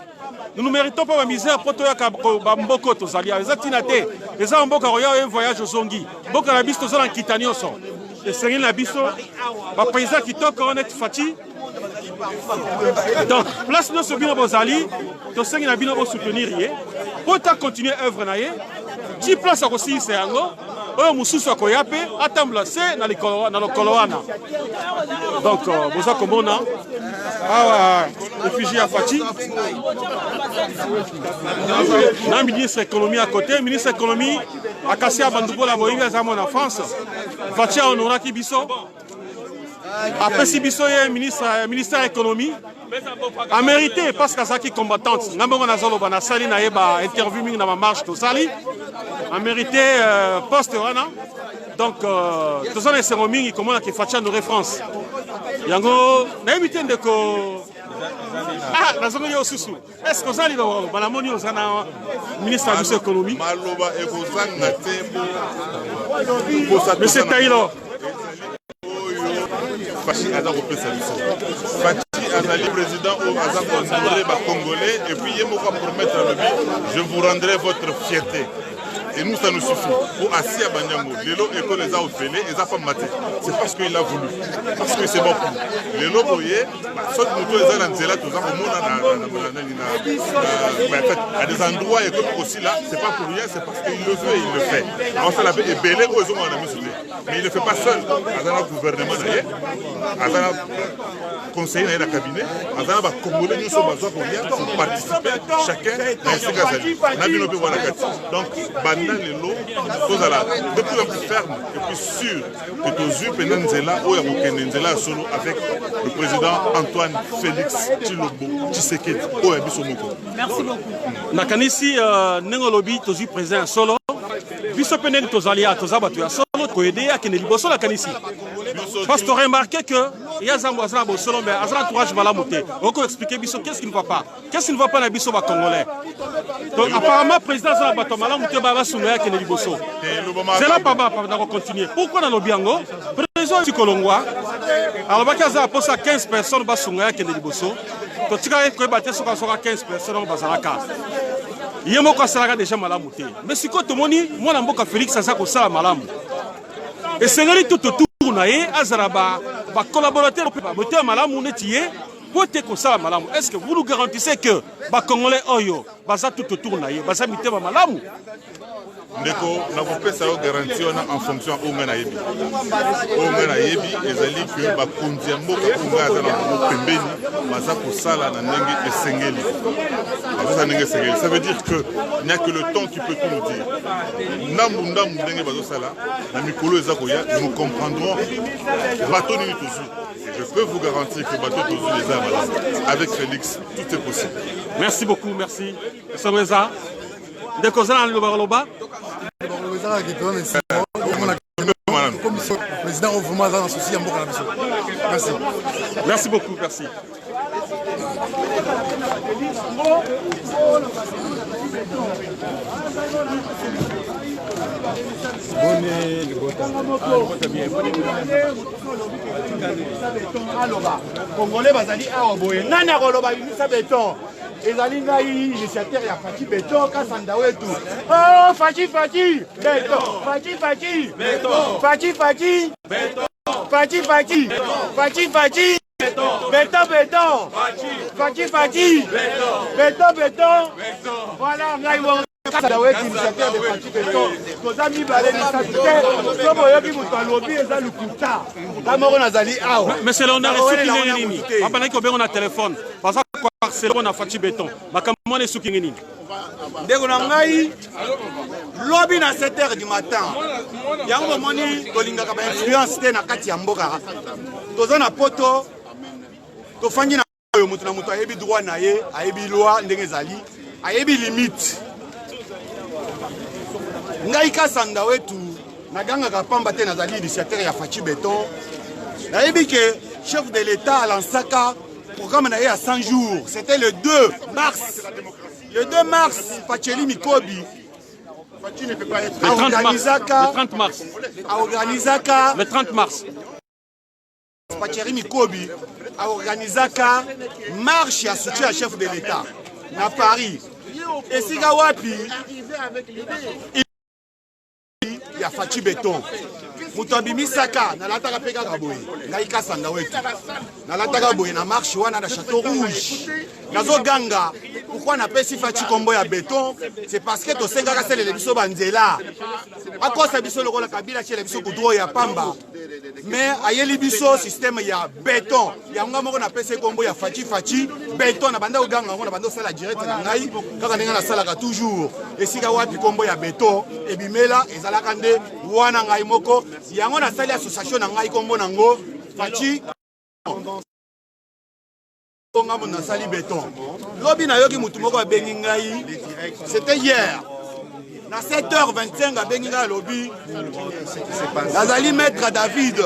Nous ne méritons pas la misère pour toi ba mboko to zalia. Exactina te. Les amboka roya un voyage au Zongi. Boka la bisto zala kitani oso. Et c'est la bisto ba président qui toque on est Fati. Donc, place de ce bien Bozali, tu sais qu'il y a bien soutenir pour continuer l'œuvre. 10 places aussi, c'est un go. Moussou soit koyape, attendre c'est dans le Koloana. Donc, vous avez comme réfugié à Fati. Le ministre de l'économie à côté, le ministre de l'économie a cassé à Bandoubo la Bolivie en France. Fati a honoré Kibiso. Après si Bisso est ministère de l'économie, a mérité parce que ça qui combattante. N'ambo na zolo bana sali na eba interview na ma marche to sali. A mérité poste wana. Donc to ça les cérémonies comment la qui facha no référence. Yango na éviter de ko na zongo yo susu. Est-ce que ça li do bana moni osana ministre de l'économie. Maloba e kozanga te. Monsieur Taylor. Fachi Aza Fachi Azali président au Aza Congolais et puis il m'a promettre à lui, je vous rendrai votre fierté. Et nous, ça nous suffit. Pour assis à Banyango, l'élo école les a offerés, les a pas maté. C'est parce qu'il a voulu. Parce que c'est bon pour nous. L'élo, vous voyez, soit nous les a lancés là, tout ça, à des endroits et comme aussi là, c'est pas pour rien, c'est parce qu'il le veut et il le fait. Alors ça l'avait ébélé aux hommes en amusé. Mais il ne le fait pas seul. Dans le gouvernement, dans le conseiller, dans le cabinet, dans le Congolais, nous sommes besoin pour participer chacun dans ce cas-là. Donc, pendant les lots, de plus en plus ferme et plus sûr que Tozu Penanzela ou Yamokenenzela solo avec le président Antoine Félix Tshilombo Tshisekedi ou Yabisomoko. Merci beaucoup. Nakanisi Nengolobi Tozu président solo. Biso Peneng Tozalia Tozabatu ya solo koyede akene liboso la kanisi. Parce que tu as remarqué que il y a Zambo Azra Bosolo mais Azra entourage Malamoute. On peut expliquer Biso qu'est-ce qui ne va pas. Qu'est-ce qui ne va pas dans Biso Congolais. Donc apparemment président Azra Bato Malamoute Baba Sounoya akene liboso. C'est là Papa on continuer. Pourquoi dans l'Obiango président du Kolongwa alors Bakaza pose à 15 personnes ba Sounoya akene liboso. Donc tu as battre sur 15 personnes bazalaka. Yemo ko salaka déjà malamu te. Mais si ko tomoni mwana mboka Félix aza ko sala malamu. Et c'est ngari tout autour na ye azaraba ba collaborateur ba moteur malamu netiye pour te ko sala malamu. Est-ce que vous nous garantissez que ba congolais oyo baza tout autour na ye baza mité ba malamu? Ndeko na kopesa yo garantie en fonction au ngana yebi. Au ngana yebi ezali que ba konzi mboka kunga za na pembeni baza ko sala na ndenge esengeli. Ça veut dire que il n'y a que le temps qui peut tout nous dire. Nous comprendrons bateau ni Tozu. Je peux vous garantir que bateau Tozu les a malades. Avec Félix, tout est possible. Merci beaucoup, merci. Someza. De Kozana Loba. Président, on vraiment dans un souci en Merci. Merci beaucoup, merci. Congolais bazali awa boye nani akoloba bimisa beton ezali ngai initiateur ya Fachi Beton kasanda wetu oh Fachi beton Fachi beton Fachi beton Fachi beton beton voilà ngai wo kasanda wetu initiateur de Fachi Beton kozami balé ni sobo yoki mutu alobi eza lukuta kamoko nazali awa mais c'est l'on a reçu qui nini apana ko be on a téléphone parce que c'est on a Fachi Beton makamwa ne suki nini ndeko na ngai lobi na 7h du matin yango moni tolingaka ba influence te na kati ya mboka toza na poto tofangi na oyo mutu na mutu ayebi droit na ye ayebi loi ndenge ezali ayebi limite ngai kasanda wetu nagangaka pamba te nazali initiateur ya Fachi Beton nayebi ke chef de l'état alansaka programme na ye à 100 jours c'était le 2 mars. Le 2 mars, Facheli Mikobi le 30 mars. Le 30 mars. Facheli Mikobi a organisé une marche à soutien à chef de l'État à Paris. Et si Gawapi, il y a Fachi Beton. Mutabimi Saka, na lataka peka kaboy, na ikasanda wetu. Na lataka boy na marche wana na Château Rouge. Nazo ganga, pourquoi na pesi Fachi kombo ya béton? C'est parce que to senga ka sele biso banzela. Akosa biso lokola kabila chez biso kudro ya pamba. Mais ayeli biso système ya béton. Ya nga moko na pesi kombo ya Fachi béton na banda oganga ngona banda sala direct na ngai kaka ninga na sala ka toujours. Esika wapi kombo ya béton et bimela ezalaka nde wana ngai moko yango na sali association na ngai kombo nango Fachi onga mona sali béton lobi na yoki mutu moko abengi ngai c'était hier na 7h25 abengi ngai lobi azali maître David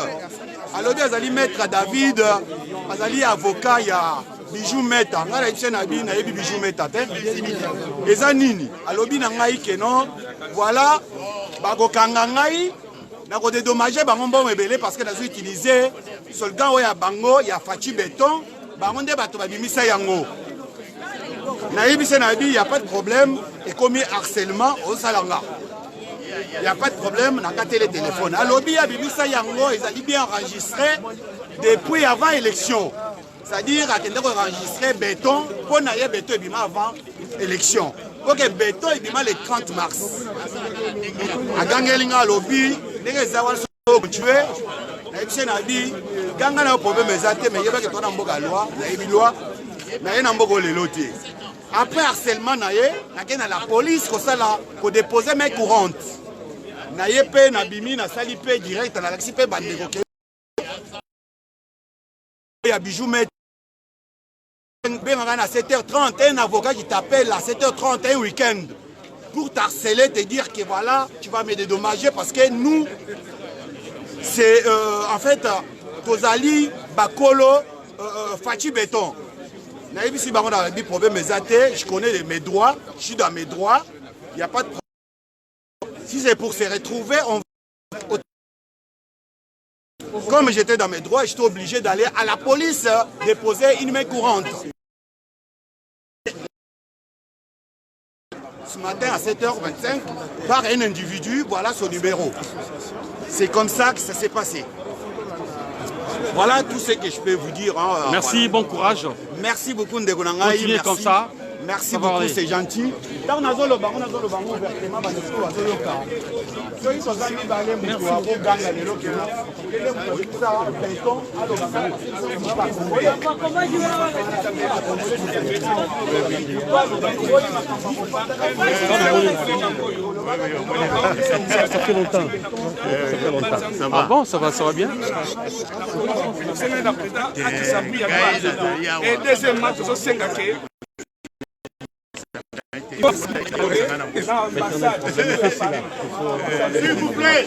alobi azali maître David azali avocat ya Bijou Meta ngala ipse na bi na yebi Bijou Meta te eza nini alobi na ngai ke non voilà bakokanga ngai na ko dédommager bango mbongo ebele parce que nazo utiliser soldat oya bango ya Fachi Beton bango nde bato babimisa yango na yebise na bi y a pas de problème et comme harcèlement au salanga y a pas de problème na ka télé téléphone alobi ya bimisa yango ezali bien enregistré depuis avant élection c'est-à-dire akende ko enregistrer Beton pour na ye Beton ebima avant élection pour que Beton ebima le 30 mars agangelinga lobi ndenge za wana so tué na epse na bi ganga na problème ezate mais yeba ke tona mboka loi na yebi loi na ye na mboko lelo te après harcèlement na ye nake na la police kosala kodépose main courante na ye mpe na bimi nasali mpe direct nalakisi mpe bandeko ke ya bijou maître bengaka na 7h30 un avocat qui t'appelle à 7h30 un week-end pour t'harceler, te dire que voilà, tu vas me dédommager parce que nous, c'est en fait, Tozali, Bakolo, Fachi Béton. Je connais mes droits, je suis dans mes droits, il n'y a pas de problème. Si c'est pour se retrouver, on va... Comme j'étais dans mes droits, j'étais obligé d'aller à la police déposer une main courante. Ce matin à 7h25 par un individu, voilà son numéro. C'est comme ça que ça s'est passé. Voilà tout ce que je peux vous dire. Hein. Merci, voilà. Bon courage. Merci beaucoup Ndegonanga. Continuez comme ça. Merci beaucoup, c'est gentil. Ça fait longtemps. Ah bon, ça va bien. S'il vous plaît,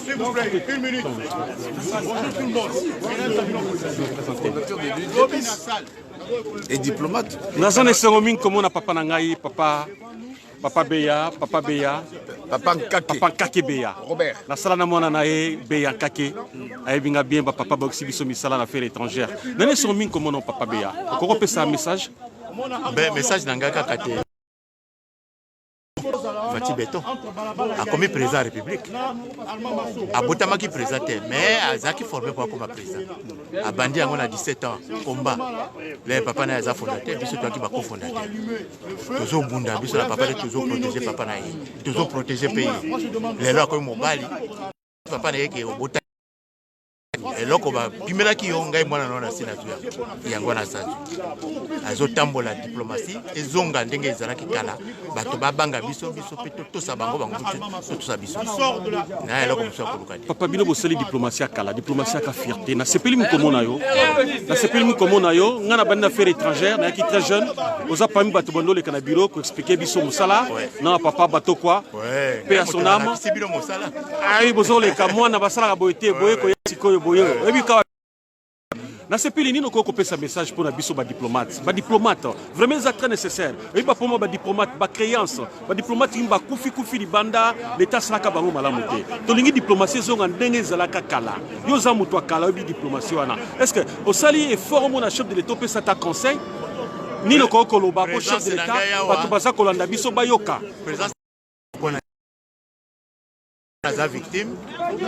s'il vous plaît, une minute. Bonjour tout le monde. Et diplomate. Nazan et Seromine, comment on a papa Nangaï, papa Beya, papa Nkake Beya. Robert. La salle na mona nae Beya Nkake. Aye binga bien papa Boxi biso misala na affaire étrangère. Nane Seromine, comment on papa Beya. Encore on peut ça un message. Ben message Nangaka Kate. Fachi Béton a commis président de la République. A Botamaki présenté, mais a Zaki formé pour comme président. A Bandi on a 17 ans, combat. Les papa n'a pas fondateur, puis c'est toi qui va cofondateur. Toujours Bunda, puis c'est la papa de toujours protéger papa n'a toujours protéger pays. Les lois comme Mobali, papa n'a qui au Botamaki. Et là, on va pimela qui ont gagné moi dans la signature. Il y a un satu. Azo tambo la diplomatie. Et zonga ndenge zara ki kala. Bato ba banga biso biso peto to sabango bango tout ça biso. Na là comme ça ko lukadi. Papa bino bo sali diplomatie kala, diplomatie ka fierté. Na sepeli mu komo na yo. Na sepeli mu komo na yo. Ngana banda affaire étrangère, na ki très jeune. Oza pami bato bondo le kana bureau ko expliquer biso musala. Na papa bato quoi. Ouais. Paix à son âme. C'est bino musala. Ah oui, bozo le ka moi na basala ka boité boye ko sikoyo boye. Na sepeli nino ko pesa message pour na biso ba diplomate vraiment c'est très nécessaire et pas pour moi ba diplomate ba créance ba diplomate imba kufi libanda l'état sala bango malamu te to lingi diplomatie zonga ndenge zalaka kala yo za muto kala bi diplomatie wana est-ce que au sali est fort mon chef de l'état pesa ta conseil nino ko koloba pour chef de l'état ba to basa kolanda biso bayoka naza victime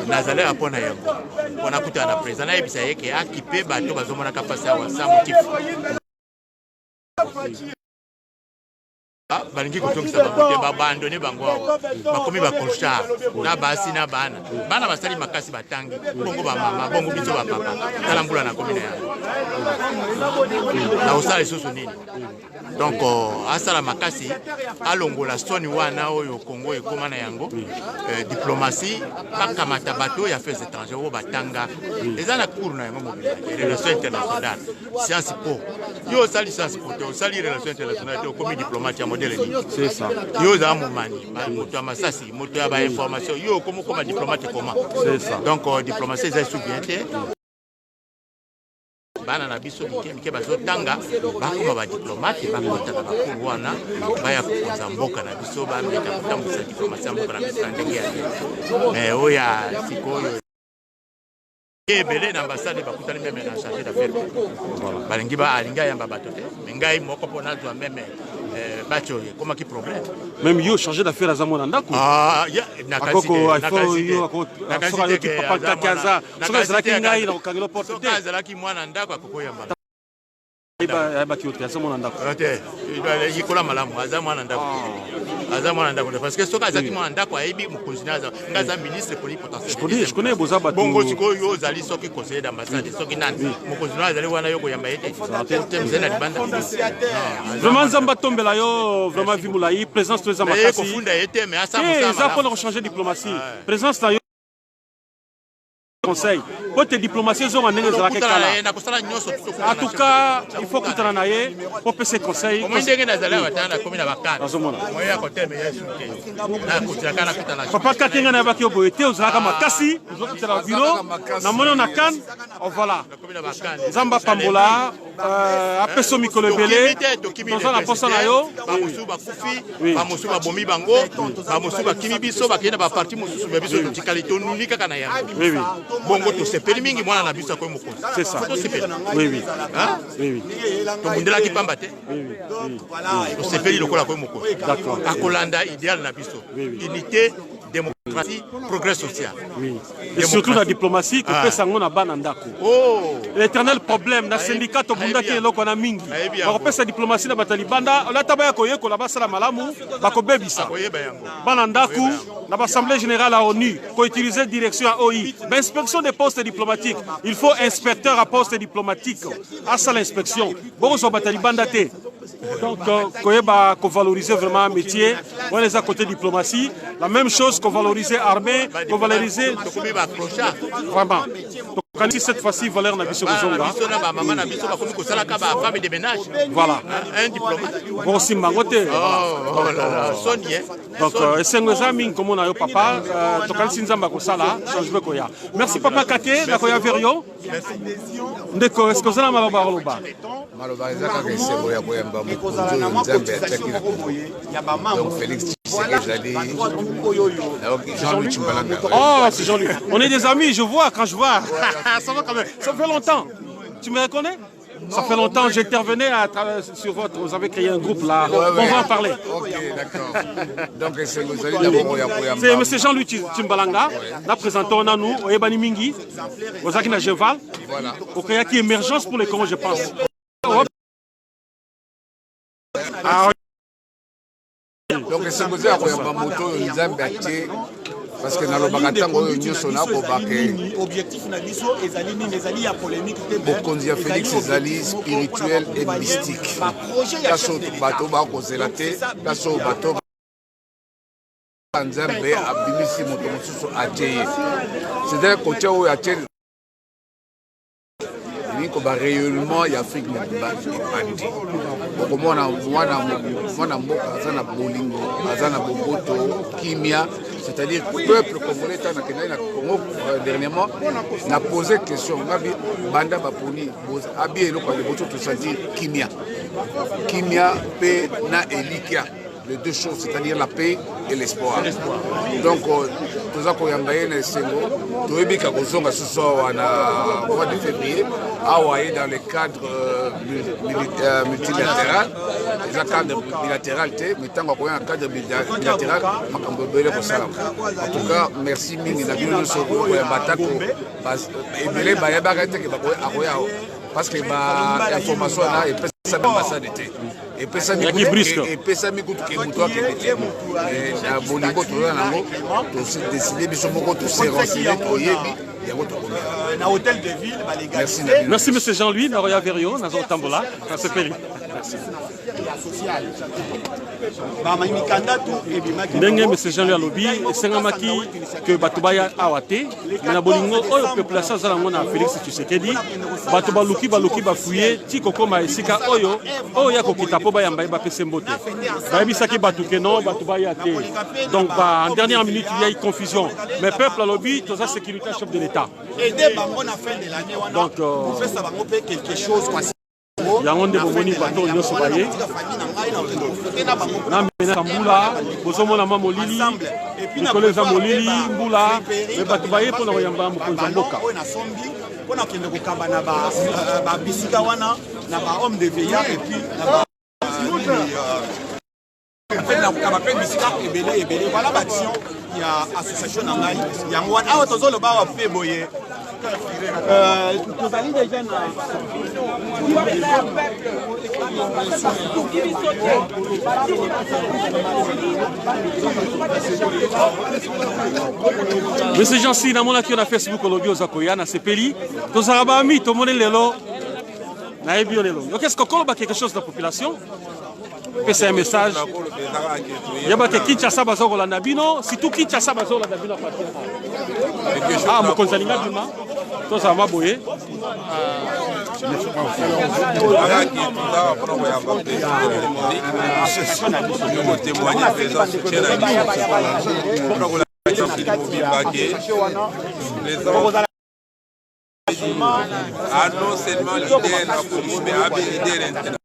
nazali apona yango pona kuta na président na yebisa yeke akipe bato bazomona kapasi awa sa motif balingi kotongisa bango te babandone bango awa bakomi bacolchar na basi na bana basali makasi batangi bongo bamama bongo biso bapapa tala mbula na komi na yango na osala lisusu nini donc asala makasi alongola soni wana oyo Congo ekoma na yango diplomatie bakamata bato ya affaires étrangères oyo batanga eza na cours na yango mobile relation internationale science po yo osali science po te osali relation internationale te okomi diplomate ya modèle ni c'est ça yo za momani moto ya masasi moto ya ba information yo komo koma diplomate koma c'est ça donc diplomatie eza sous bien te bana na biso mike bazotanga bakoma badiplomate bakotaka bakulu wana baya kokonza mboka na biso bameka kotambwisa diplomate ya mboka na biso na ndenge ya mais oya sikoyo ebele na ambassade bakutani meme na chargé d'affaires balingi alingi ayamba bato te me ngai moko mpo nazwa meme bato oyo ekomaki problème même yo chargé d'affaires aza mwana ndako soki azalaki mwana ndako akokoyamba ayebaki yo te aza mwana ndako te yikola malamu aza mwana ndako Parce que ce cas est mon andako a ébi mon continent ngaza ministre pour potentiel. Je connais Bozaba. Bongo siko yo zali soki conseiller d'ambassade soki nani mon continent azali wana yo koyamba ete. Temzena libanda. Vraiment Zamba tombela yo vraiment vimulayi présence de Zamba kasi. Ko funda ete mais asa musama. Ça pour changer diplomatie. Présence là conseil. Pour tes diplomaties ont un en tout cas, il faut que tu en ailles pour passer conseil. Papa Katinga n'a pas qui oboité aux Arama Kassi, aux autres la bureau, na mono na kan, voilà. Zamba Pambola, Apeso Mikolo Belé, dans la poste na yo, Bamusuba Kufi, Bamusuba Bomi Bango, Bamusuba Kimi Biso, Bakina ba parti Mususu Biso Tikalito Nunika Kanaya. Oui oui. Bongo to sepeli mingi mwana na biso ko moko. C'est ça. Oui oui. Hein? Oui oui. To mundela ki pamba te. Oui oui. Donc voilà, to sepeli lokola ko moko. D'accord. Akolanda idéal na biso. Unité, démocratie, progrès social. Oui. Et surtout la diplomatie que fait sango na bana ndako. Oh. L'éternel problème na syndicat to bunda ki eloko na mingi. Ba ko pesa diplomatie na batalibanda, la tabaya ko yeko la basala malamu, ba ko bebisa. Bana ndako na l'Assemblée générale à ONU, pour utiliser direction à OI. L'inspection des postes diplomatiques, il faut inspecteur à poste diplomatique. À ça l'inspection. Bon, on va te donc, qu'on valoriser vraiment un métier, on les à côté diplomatie. La même chose qu'on valoriser armée, qu'on valoriser vraiment. Donc, cette fois-ci, Valère n'a pas besoin. Voilà. Un diplomate. Bon, si Mangote. Donc, c'est un ami comme on a eu papa. Merci papa Kake, la Koya Verio. Ndeko, est-ce que vous avez un maloba roloba? Maloba, donc Félix Jean-Louis Chimbalanga. Oh, c'est Jean-Louis. On est des amis, je vois quand je vois. Ça va quand même. Ça fait longtemps. Tu me reconnais? Ça fait longtemps, j'intervenais sur votre... Vous avez créé un groupe là. On va en parler. Ok, d'accord. Donc, c'est d'abord c'est M. Jean-Louis Chimbalanga. Là, présentons à nous, au Ebani Mingi, aux Akina Jeval. Voilà. Au Kayaki Émergence pour les Congos, je pense. Donc, c'est posé à Moto, parce que dans le bagatango, nous sommes là pour objectif na biso ezali ni ezali ya polémique te Bokondia Félix ezali spirituel et mystique. Kaso bato ba kozela te, kaso bato Nzambe abimisi moto mosusu ateye. C'est-à-dire côté où ateye ko ba rayonnement ya Afrique mobimba ebandi. Okomona mwana mboka azana bolingo, azana boboto, kimia, c'est-à-dire peuple congolais na Kenya na Congo dernièrement n'a posé question ngabi banda baponi abi eloko de boto to sentir kimia. Kimia pe na elikia. Les deux choses, c'est-à-dire la paix et l'espoir. Donc, tout ça, quand on a un Sengo, tout le monde a ce mois de février, dans le cadre multilatéral, les cadres bilatéral, mais tant qu'on a un cadre bilatéral, en tout cas, merci Mingi Nabino Soko, parce que l'information là est pas l'ambassade d'été. Et Pessami Koutou qui est moutoua qui est été. Et à Bolingo, tout le monde a décidé de se renseigner pour Yébi. Merci. Merci M. Jean-Louis, Naroya Verio, Nazo Tambola, Merci. Ndenge M. Jean-Louis alobi esengamaki que batubaya awate na bolingo oyo population zala ngona Félix Tshisekedi bato baluki bafuye tikokoma esika oyo ya kokita po bayamba ba pese mbote bayebisaki bato ke non batubaya te. Donc en dernière minute il y a eu confusion mais peuple alobi toza sécurité chef de l'État. Donc quelque chose yango nde bomoni bato nyonso baye na mena Mbula bozomona mwa molili likolo eza molili Mbula me bato baye mpona koyamba mokonzi ya mboka mpona kokende kokamba na babisika wana na bahomme de veillard et puis na bape bisika ebele voilà baction ya association na ngai yango wana awa tozoloba awa mpe boye tozali déjà na Monsieur Jansi, na mona ki na Facebook olobi ozakoya na sepeli. Tozala ba ami, to mone lelo. Na ebio lelo. Yo qu'est-ce que koloba quelque chose de la population? C'est un message. Yaba ke Kinshasa bazo kolanda bino, si tout Kinshasa bazo kolanda bino partir. Ah, mo konzalinga bima. Tozala maboye. Ah non seulement l'idée la police mais à l'idée internationale.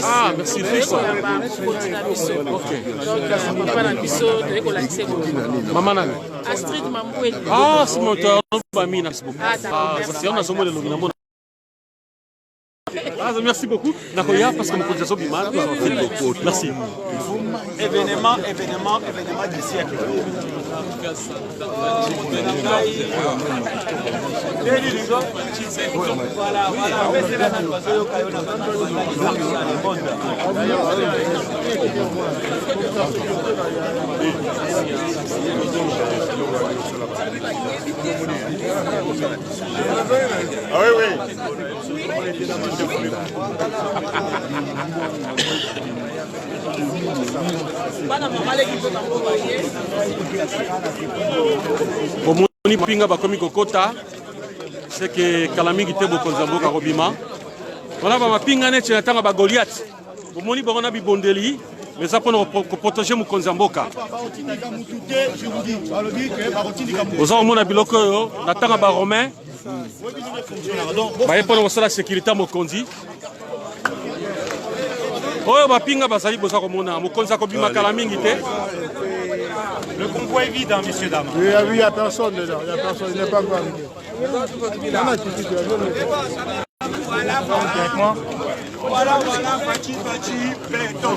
Ah, merci. Maman Nani. Astrid Mamboué. Ah, c'est mon tour. Ah, c'est on a sommé le nom. Ah, merci beaucoup. Nakoya, parce que mon cotisation du mal. Merci. Événement du siècle. Voilà. Ah oui. Bomoni pinga bakomi kokota c'est que kalamingi te bokonzamboka robima wana ba mapinga neti na tanga ba Goliath bomoni bongona bibondeli mais ça pour protéger mokonzamboka oza omona biloko oyo na tanga ba Romain baye mpona kosala sécurité mokonzi oyo bapinga bazali boza komona mokonzi akobimaka la mingi te. Le convoi est vide, hein, messieurs, dames. Oui, il n'y a personne dedans, il n'y a personne, il n'est pas encore arrivé. Voilà, Fati, béton,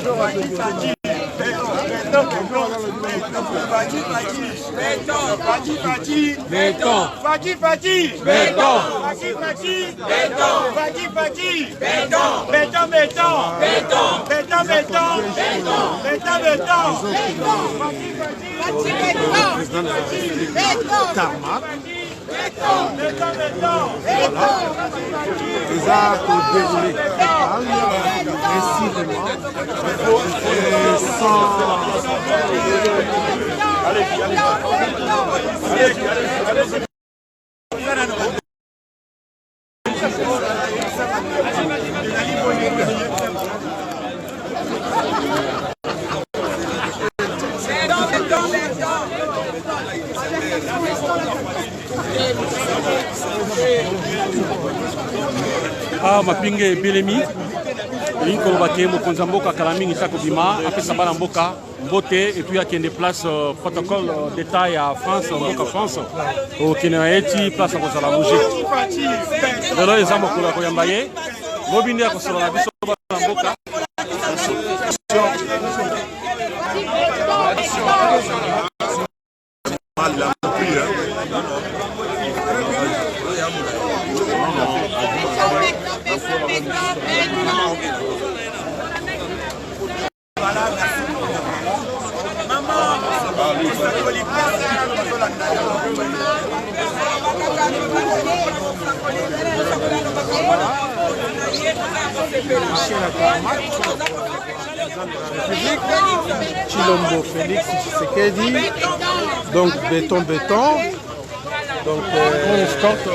Ah, mapinge Belemi. Linko Lobake, Mokonzamboka, Kalamingi, Sakobima, après Sabana Mboka, Mbote, et puis il y a des places protocole d'État à France, Mboka France, au Kenaeti, place à Rosala Bouger. Alors, les hommes qui ont Koyambaye, Mobindi à Kosola Biso Mboka. Chilombo Félix Tshisekedi, donc béton. Donc on escorte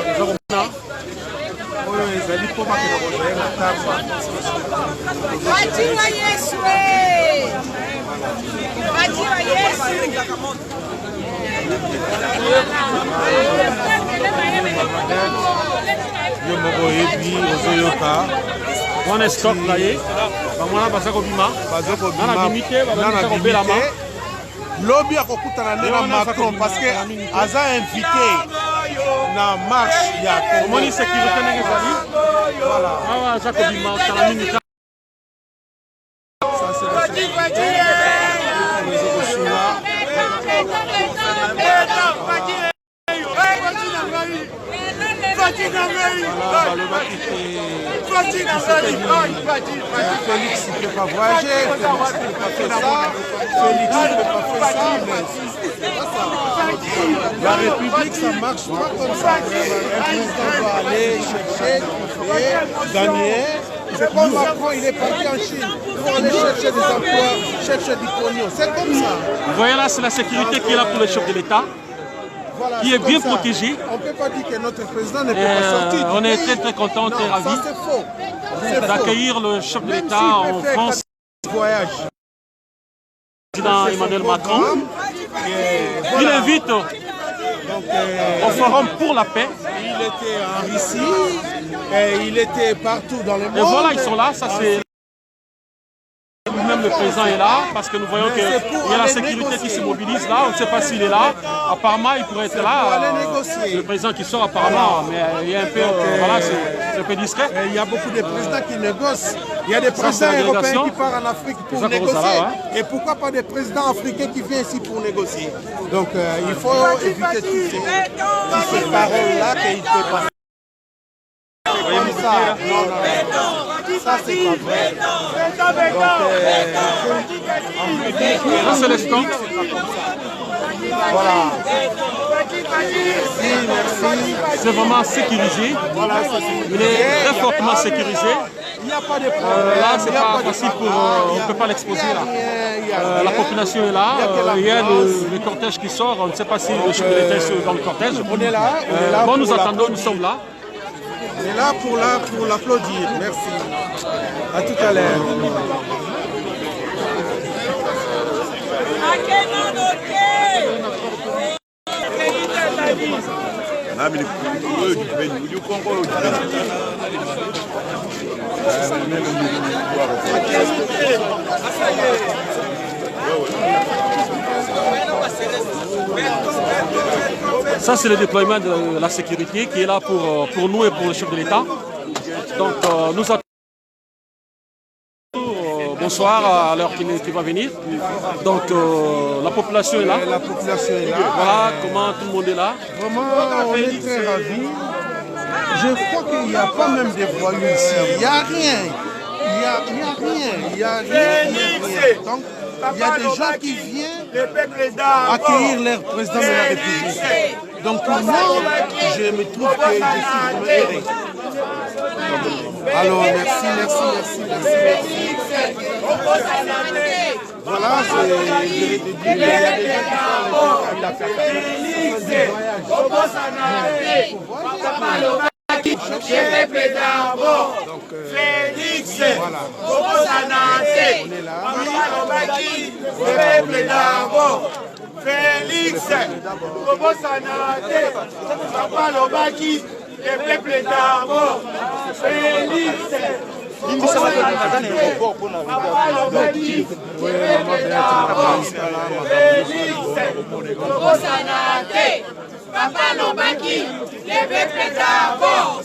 on escorte là ye bamwana bazako bima na limité babana ko belama lobi akokutana nde na Macron parce que aza invité na marche ya omoni sécurité ndenge ezali voilà awa azako bima kala mingi Félix ne peut pas voyager, Félix ne peut pas faire ça, Félix ne peut pas faire ça, mais la République ça marche pas comme ça. Un président doit aller chercher, trouver, gagner. Macron il est parti en Chine pour aller chercher des emplois, chercher du pognon, c'est comme ça. Vous voyez là, c'est la sécurité qui est là pour le chef de l'État. Voilà, qui est bien protégé. On ne peut pas dire que notre président ne peut pas sortir. On est très très content, très ravis d'accueillir le chef de l'État en France. Voyage. Le président Emmanuel Macron. Il invite au Forum pour la paix. Il était en Russie, il était partout dans le monde. Et voilà, ils sont là, ça c'est... Même le président est là, parce que nous voyons qu'il y a la sécurité qui se mobilise là, on ne sait pas s'il est là. Apparemment, il pourrait être là. Le président qui sort apparemment, mais il y a un peu, voilà, c'est un peu discret. Il y a beaucoup de présidents qui négocient. Il y a des présidents européens qui partent en Afrique pour négocier. Et pourquoi pas des présidents africains qui viennent ici pour négocier? Donc il faut éviter toutes ces paroles-là qu'il ne peut pas. Comme ça, non. Ça c'est pas vrai. Ça c'est l'escompte. Voilà. C'est vraiment sécurisé. Il est très fortement sécurisé. Il n'y a pas de problème. Là, c'est pas facile pour... on ne peut pas l'exposer là. La population est là. Il y a le cortège qui sort. On ne sait pas si le chef de l'État est dans le cortège. On est là. Bon, nous attendons, nous sommes là. On est là pour l'applaudir. Merci. À tout à l'heure. Ça, c'est le déploiement de la sécurité qui est là pour nous et pour le chef de l'État. Donc, nous attendons. Bonsoir à l'heure qui va venir. Donc, la population est là. La population est là. Voilà comment tout le monde est là. Vraiment, on est très ravis. Je crois qu'il n'y a pas même des voyous ici. Il n'y a rien. Il n'y a rien. Donc, il y a des gens qui viennent accueillir leur président de la République. Donc pour moi, je me trouve que je suis vraiment heureux. Alors merci. Voilà, je vais te dire, il y a des gens qui font la donc, Félix, voilà. On est là. Félix, Papa Lobaki, le peuple d'abord. Félix, Papa Lobaki, le peuple d'abord. Félix, Papa Lobaki, le peuple d'abord.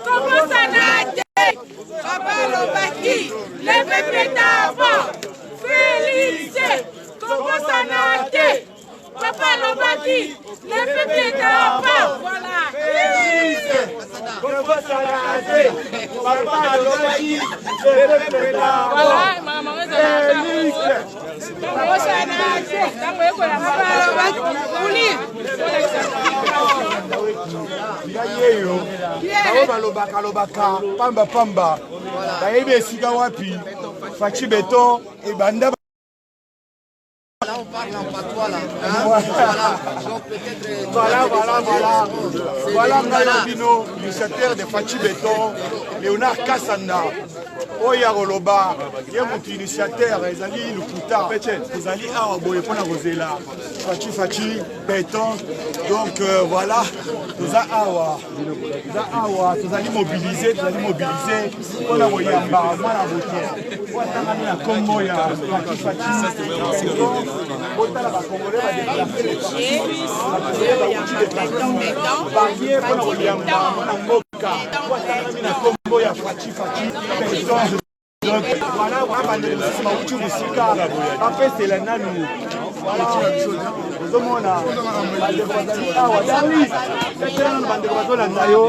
Comment ça n'a été? Papa Lobaki, le peuple d'abord. Félix, comment ça n'a été? Papa Lobaki, le peuple d'abord. Voilà. Félix, comment ça n'a été? Papa Lobaki, le peuple d'abord. Voilà, maman, Félix, comment ça n'a été? Papa Lobaki, balobaka pamba bayebi esika wapi faci beton ebanda Voilà Ngalobino, initiateur de Faci Beton, Léonard Kassanda. oyo akoloba ye moto initiateur ezali lukuta ezali awa boye mpona kozela faci béton donc voilà toza awa tozali mobilize mpona koyamba mwana bote po atangami na nkombo ya faci otala bakongole baye mpona koyamba mwana mboka po atangami na nkombo ya faci béton. Donc voilà, bandeko mosusu bauti mosika bapesela nanu ozomona bandeko bazali awa darlis pesela nanu bandeko bazolanda yo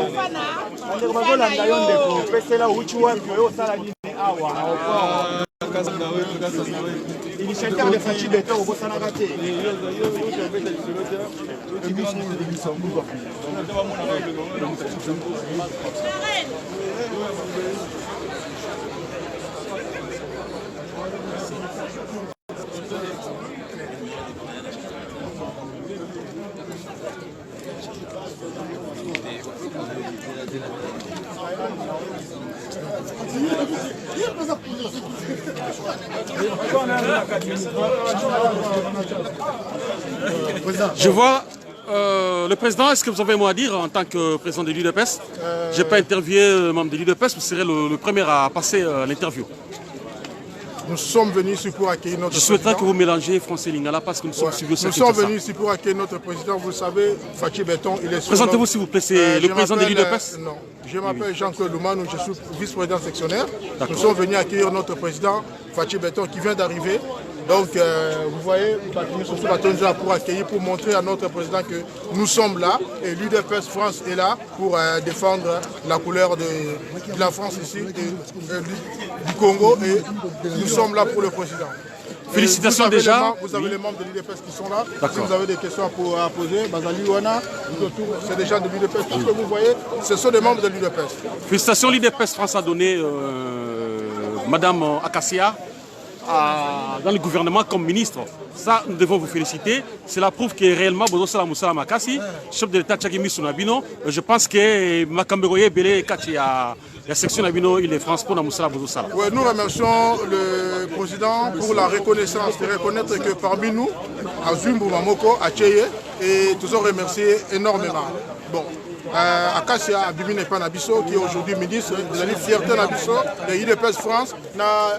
ndeko pesela outi wapi oyo osala nini awa initiateur de faci beton okosanaka te Je vois le président, est-ce que vous avez un mot à dire en tant que président de l'UDPS? Je n'ai pas interviewé membre de l'UDPS, vous serez le premier à passer l'interview. Nous sommes venus ici pour accueillir notre président. Je souhaiterais que vous mélangez français et lingala parce que nous sommes suivis. Nous sommes venus ici pour accueillir notre président. Vous savez, Faci Béton, il est sur. Présentez-vous s'il vous plaît, c'est le président de l'UDPS. Non, je m'appelle Jean-Claude Loumanou, je suis vice-président sectionnaire. Nous sommes venus accueillir notre président Faci Béton qui vient d'arriver. Donc, vous voyez, nous sommes pour accueillir, pour montrer à notre président que nous sommes là et l'UDPS France est là pour défendre la couleur de la France ici, du Congo et nous sommes là pour le président. Félicitations déjà. Vous avez les membres de l'UDPS qui sont là. Si vous avez des questions à poser, Bazali Ouana, c'est des gens de l'UDPS. Tout ce que vous voyez, ce sont des membres de l'UDPS. Félicitations, l'UDPS France a donné Madame Akassia dans le gouvernement comme ministre. Ça, nous devons vous féliciter. Cela prouve que réellement, Bozo Moussala Makassi, chef de l'État Tchagimi Sunabino, je pense que Makamberoye Belé Kachi la section Nabino, il est France pour Moussala Bozo Sala. Ouais, nous remercions le président pour la reconnaissance, de reconnaître que parmi nous, à Zumbu Mamoko, à Tcheye, et tous ont remercié énormément. Bon. Akassia Abimine Panabiso, qui est aujourd'hui ministre de la fierté Nabiso, de l'IDPS France, na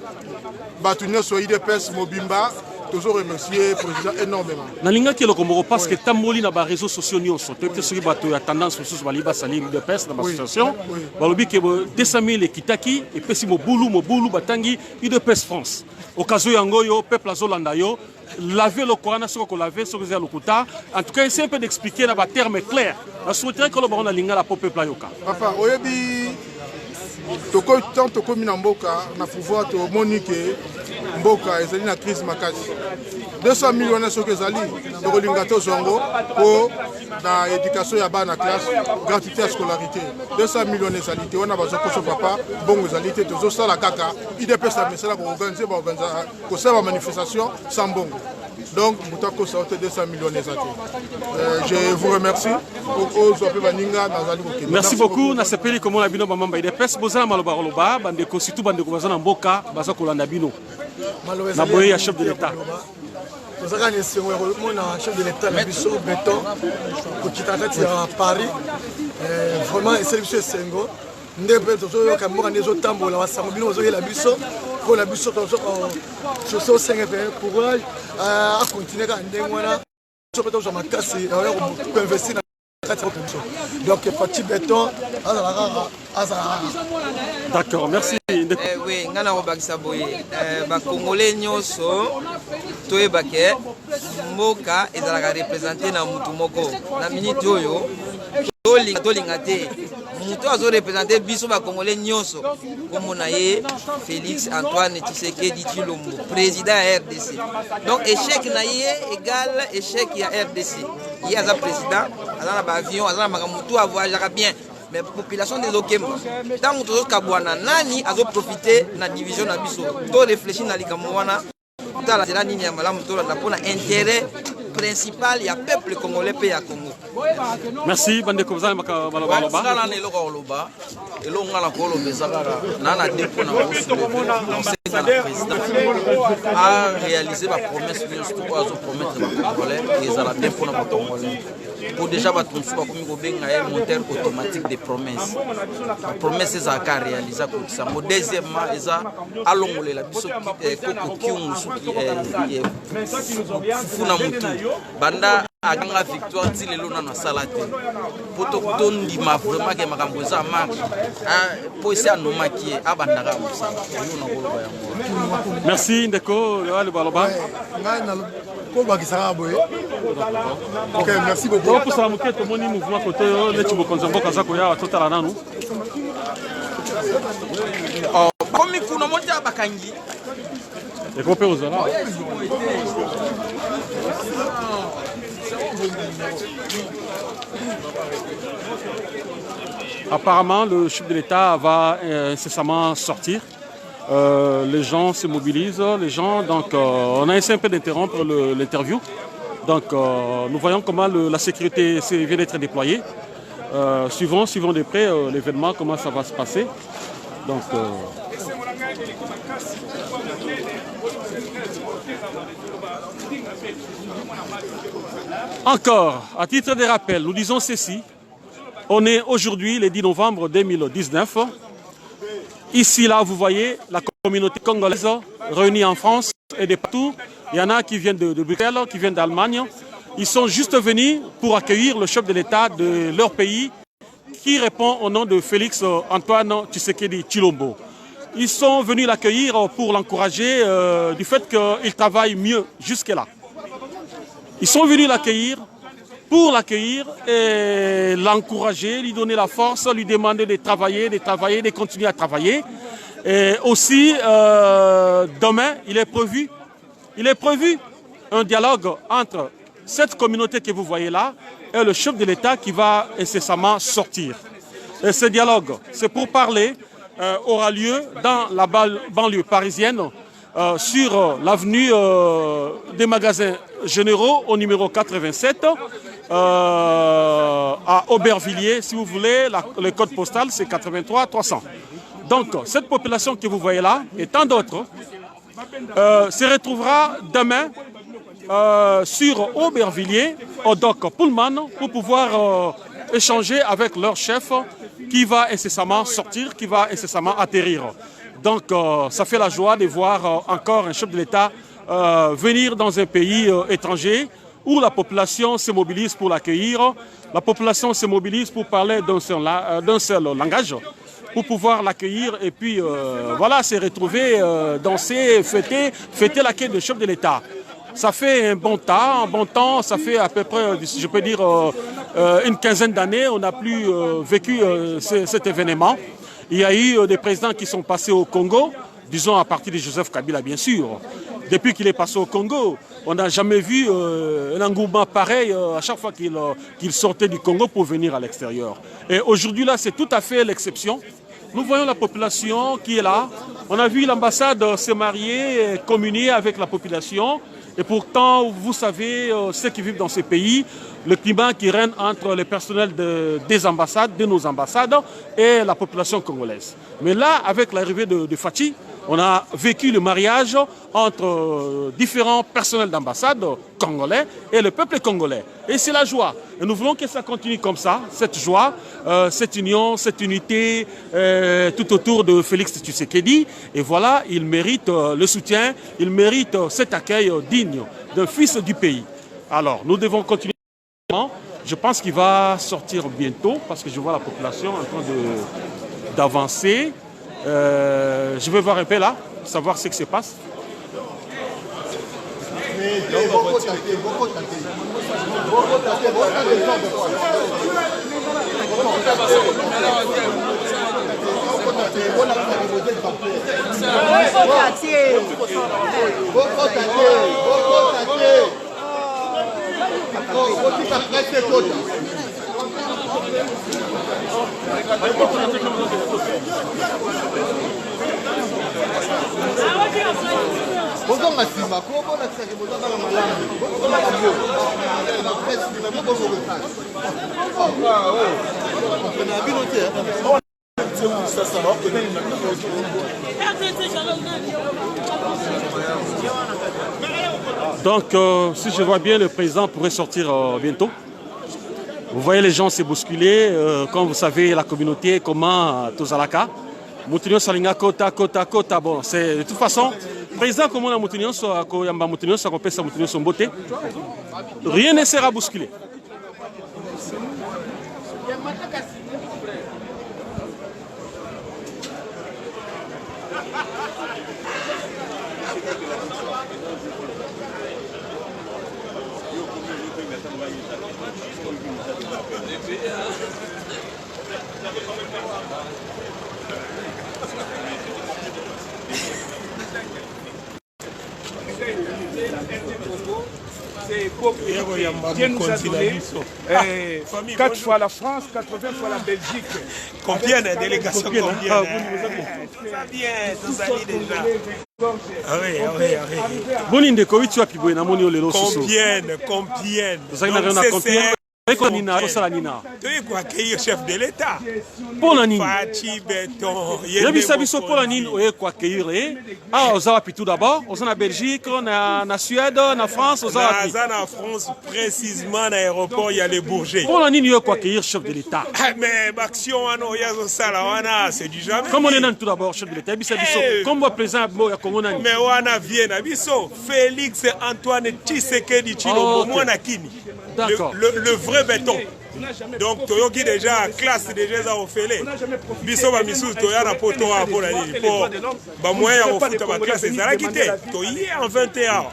Batunia sur l'IDPS Mobimba, toujours remercier le président énormément. Nalinga qui est le Comoro parce que Tamoli n'a pas réseaux sociaux ni on saute. Tu sais que la tendance sur Baliba Salim l'IDPS dans ma situation. Balobi qui est 200 000 et Kitaki et Pessi Moboulou Batangi l'IDPS France. Au cas où Yangoyo, peuple Azolandayo, laver le Coran, ce qu'on lavait, ce qu'on a l'Okuta. En tout cas, essayer un peu d'expliquer dans des termes clairs. Je souhaiterais que le baron Nalinga la peuple Playoka. Papa, oyebi tant que comme Mboka, na pouvoir te moniquer Mboka ezali na crise makasi. 200 millions de sokezali de Rolingato Zongo pour la éducation ya bana classe, gratuité à scolarité. 200 millions de salité, on a besoin que papa bon salité tozo sala kaka, IDPS ça mesela pour organiser pour faire manifestation sans bon. Donc, ça 200 millions de je vous remercie. Merci beaucoup. Nous sommes comme on bino bamba IDPS. Bozala maloba roloba bandeko surtout bandeko bazana mboka baza kolanda bino. Na boye ya chef de l'État. Nous avons un chef de l'État, la Bissot Béton, qui est à Paris. Vraiment, c'est le Sengo. Nous avons la Bissot courage à continuer à investir dans donc Faci Béton. D'accord, merci. Oui, ngana obakisa boye ba Congolais nyonso toyebake mboka ezalaka représenter na mutu moko na minute oyo tolinga te mutu azo représenter biso ba Congolais nyonso komona ye Félix Antoine Tshisekedi Tshilombo président ya RDC. Donc échec na ye égal échec ya RDC. Il y a un président, un avion, un mutu a voyagé bien. Mais la population des Okemba, tant que nous avons nani a profité de la division de tout réfléchir dans les Kamouana, tout à la nini à malam pour intérêt principal, il y a peuple congolais et à Congo. Merci, Bande Kobza, Baloba. A réalisé ma promesse, pour déjà un moteur automatique des promesses. La promesse est à réaliser. Deuxièmement, ils ont allongé la banda aganga victoire ti lelo na salate poto tondi ma vraiment ke makambo za marque po ese anomaki abandaka musala yo na koloba yango. Merci Ndeko le Baloba. Ngai na ko bakisaka boye. OK, merci beaucoup. Pour ça moké to moni mouvement côté le tu bokonzambo kazako ya totala nanu. Oh, komi kuna mota bakangi. Et qu'on peut aux là. Apparemment, le chef de l'État va incessamment sortir. Les gens se mobilisent, donc on a essayé un peu d'interrompre l'interview. Donc nous voyons comment la sécurité vient d'être déployée. Suivons de près l'événement, comment ça va se passer. Donc, encore, à titre de rappel, nous disons ceci. On est aujourd'hui, le 10 novembre 2019. Ici, là, vous voyez la communauté congolaise réunie en France et de partout. Il y en a qui viennent de Bruxelles, qui viennent d'Allemagne. Ils sont juste venus pour accueillir le chef de l'État de leur pays qui répond au nom de Félix Antoine Tshisekedi Tshilombo. Ils sont venus l'accueillir pour l'encourager du fait qu'il travaille mieux jusque-là. Ils sont venus l'accueillir pour l'accueillir et l'encourager, lui donner la force, lui demander de travailler, de continuer à travailler. Et aussi, demain, il est prévu un dialogue entre cette communauté que vous voyez là et le chef de l'État qui va incessamment sortir. Et ce dialogue, c'est pour parler, aura lieu dans la banlieue parisienne, sur l'avenue des magasins généraux au numéro 87, à Aubervilliers, si vous voulez, le code postal c'est 83 300. Donc cette population que vous voyez là et tant d'autres se retrouvera demain sur Aubervilliers, au dock Pullman, pour pouvoir échanger avec leur chef qui va incessamment sortir, qui va incessamment atterrir. Donc ça fait la joie de voir encore un chef de l'État venir dans un pays étranger où la population se mobilise pour l'accueillir, la population se mobilise pour parler d'un seul langage, pour pouvoir l'accueillir et puis voilà, se retrouver, danser, fêter l'accueil du chef de l'État. Ça fait un bon temps, ça fait à peu près, je peux dire, une quinzaine d'années, on n'a plus vécu cet événement. Il y a eu des présidents qui sont passés au Congo, disons à partir de Joseph Kabila bien sûr. Depuis qu'il est passé au Congo, on n'a jamais vu un engouement pareil à chaque fois qu'il sortait du Congo pour venir à l'extérieur. Et aujourd'hui là, c'est tout à fait l'exception. Nous voyons la population qui est là. On a vu l'ambassade se marier, communier avec la population. Et pourtant, vous savez, ceux qui vivent dans ces pays, le climat qui règne entre les personnels des ambassades, de nos ambassades et la population congolaise. Mais là, avec l'arrivée de Fachi, on a vécu le mariage entre différents personnels d'ambassade congolais et le peuple congolais. Et c'est la joie. Et nous voulons que ça continue comme ça, cette joie, cette union, cette unité tout autour de Félix Tshisekedi. Et voilà, il mérite le soutien, il mérite cet accueil digne d'un fils du pays. Alors, nous devons continuer. Je pense qu'il va sortir bientôt parce que je vois la population en train d'avancer. Je vais voir un peu là, savoir ce qui se passe. Donc, si je vois bien, le président pourrait sortir bientôt. Vous voyez les gens se bousculer, comme vous savez, la communauté, comment Tozalaka. Moutinho Salinga Kota, Kota, Kota. Bon, c'est de toute façon, président, comme on a Moutinho, son beauté, rien ne sera bousculé. Dieu nous a donné 4 fois la France, 80 fois la Belgique. Combien de délégations? Combien? Ça vient, tout allez déjà. Combien? Tu quoi accueillir chef de l'État. Fachi Béton. Yabisabiso pour la Nine, quoi accueillir. Ah, aux Arabi tout d'abord, aux en Belgique, en Suède, en France, aux Arabi. En France, précisément, à l'aéroport, il y a les Bourgets. Pour la Nine, quoi accueillir chef de l'État. Mais l'action, c'est du jamais. Comment on est tout d'abord chef de l'État? Yabisabiso, comme moi présent, mais on a vient à Bisso. Félix Antoine Tshisekedi Tshilombo, Mwanakini. Le vrai béton. Donc, Toyoki déjà, classe déjà au Félé. Biso ba misu Toya na poto pour la ligne. Pour ba moyen au foot ba classe ça la quitter. Toyé en 21.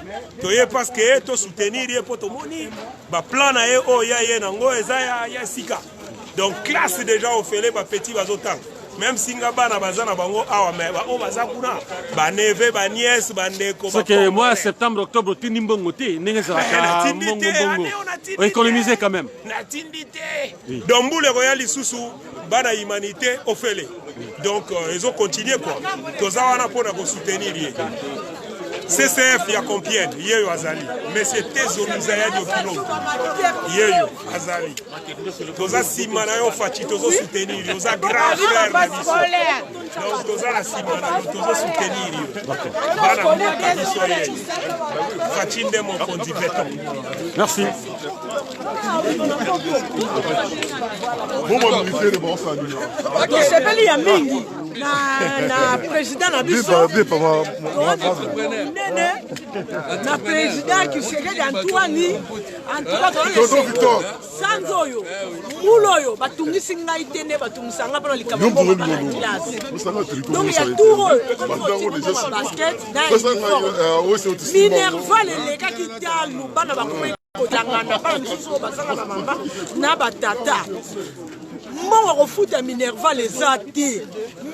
Toyé parce que to soutenir ye poto moni. Ba plan na ye o ya ye nango eza ya sika. Donc classe déjà au Félé ba petit bazotan. Même si ngabana bazana bango awa mais ba o bazakuna ba neve ba nièce ba ndeko. C'est que moi septembre octobre tindi mbongo te ndenge za ka mbongo bongo. On économiser quand même. Na tindité. Dombule royal lisusu bana humanité au Félé. Donc ils ont continué quoi. Tozawana pour na soutenir ye. CCF ya Compiègne, yeyo azali. Mais c'était Zoluzaya de Kilongo. Yeyo azali. Toza simana yo fachi tozo soutenir, toza grand frère na biso. Donc toza la simana tozo soutenir yo. Bana mboka biso ye. Fachi nde mon kondi béton. Merci. Bon militaire de bon salut. Tosepeli ya mingi na président na biso. Na président Tshisekedi Antoine sans oyo mulu oyo batungisi ngai te nde batungisanga mpona likambo moko bana classe. Donc ya tour oyo basket na Minerval elekaki talu bana bakomi kotangana bana misusu bazanga na mama na batata mbongo kofuta Minerval eza te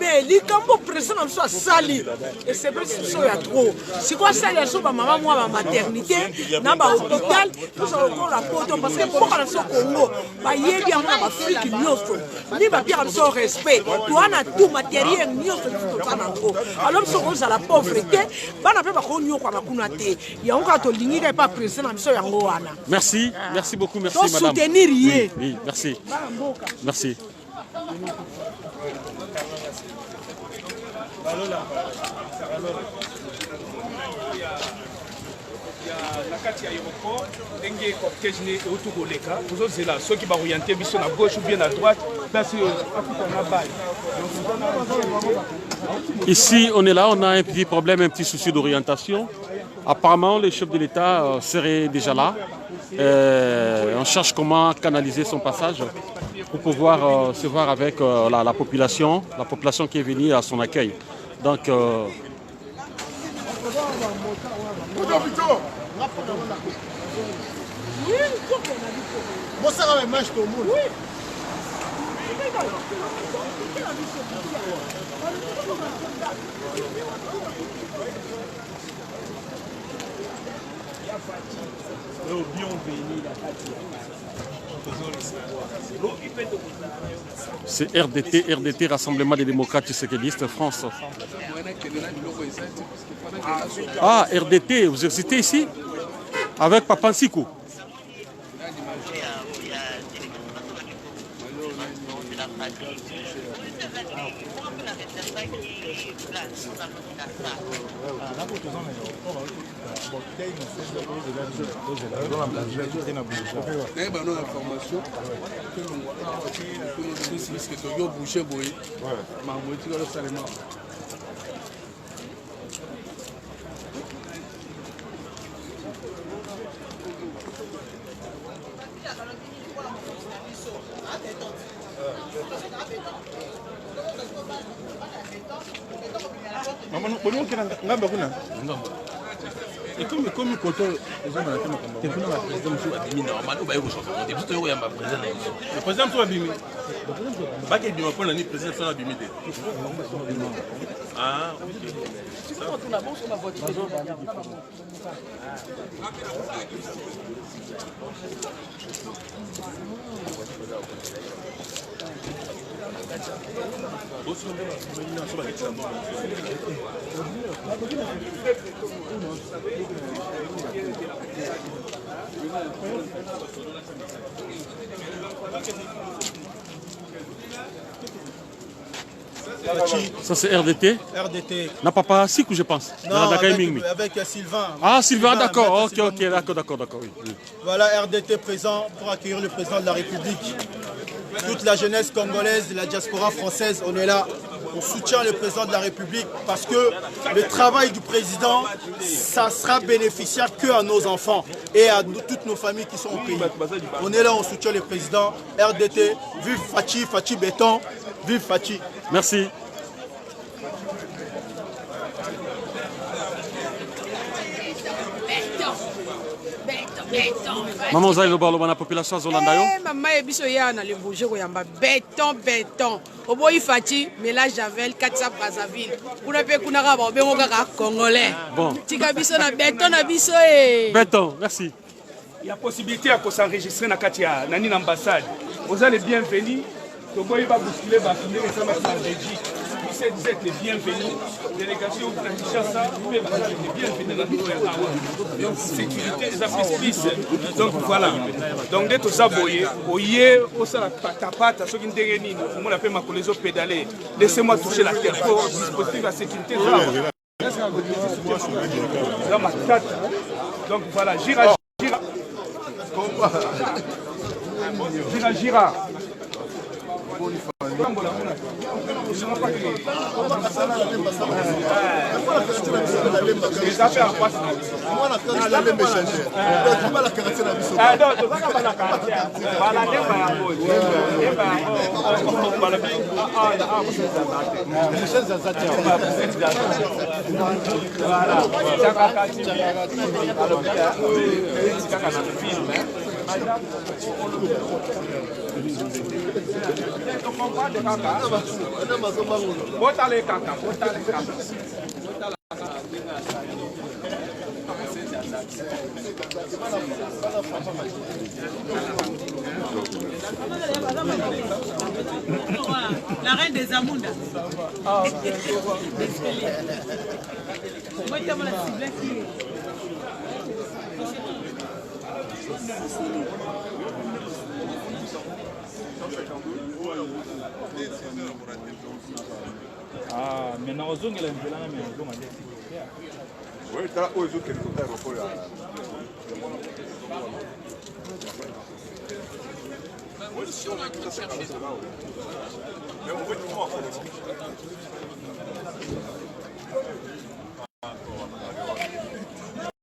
mais likambo président na biso asali et c'est vrai biso ya trop sikoy asali yaso bamama mwa bamaternité na bahôpital toza lokola poto parce que mboka na biso Congo bayebi yango na baafrike nyonso ni bapiaka biso respect towana tu matériel nyonso biso toza nango alors biso kozala pauvre te bana mpe bakonyokwana kuna te yango kaka tolingi ka epa président na biso yango wana. Merci, merci beaucoup, merci madame. Soutenir ye. Oui, merci. Merci. Na kati ya aéroport ndenge cortège ne euti koleka tozozela soki baoriente biso na gauche ou bien à droite place akuta na balle. Ici, on est là, on a un petit problème, un petit souci d'orientation. Apparemment, le chef de l'État serait déjà là. On cherche comment canaliser son passage pour pouvoir se voir avec la population qui est venue à son accueil. Donc, Bienvenue la C'est RDT, RDT, Rassemblement des démocrates tshisekidistes France. Ah, RDT, vous exercez ici avec Papa Nsikou. Et comme contrôle, le président soit abîmé. Pas qu'il ne pas le président soit abîmé. Ah, ok. Ça c'est RDT. RDT. N'a pas Sikou, je pense. Non, avec Sylvain. Ah, Sylvain, d'accord. Ok, d'accord. Oui. Voilà, RDT présent pour accueillir le président de la République. Toute la jeunesse congolaise, la diaspora française, on est là. On soutient le président de la République parce que le travail du président, ça sera bénéficiaire que à nos enfants et à toutes nos familles qui sont au pays. On est là, on soutient le président. RDT, vive Fachi, Fachi Béton, vive Fachi. Merci. Maman Zay Loba na population Zolanda yo. Maman et biso ya na le bouger koyamba béton. Oboyi Fati mélange Javel 400 Brazzaville. Kuna pe kuna ka ba bengo kaka congolais. Bon. Tika biso na béton na biso e. Béton, merci. Il y a possibilité à s'enregistrer dans Katia, dans l'ambassade. Vous êtes les bienvenus. Toboyi va bousculer basculer ça va en Belgique. Vous êtes les bienvenus. Délégation de Kinshasa, vous êtes les bienvenus dans notre donc sécurité des affaires. Donc voilà. Donc dès que ça voyez, au ça tapata, ceux qui ne dégainent, on l'appelle ma collègue pédaler. Laissez-moi toucher la terre pour dispositif de sécurité. Dans ma tête. Donc voilà, gira. La reine des Amunda. Ah, maintenant aux ongles, mais on va oui, tu as osé quelque chose à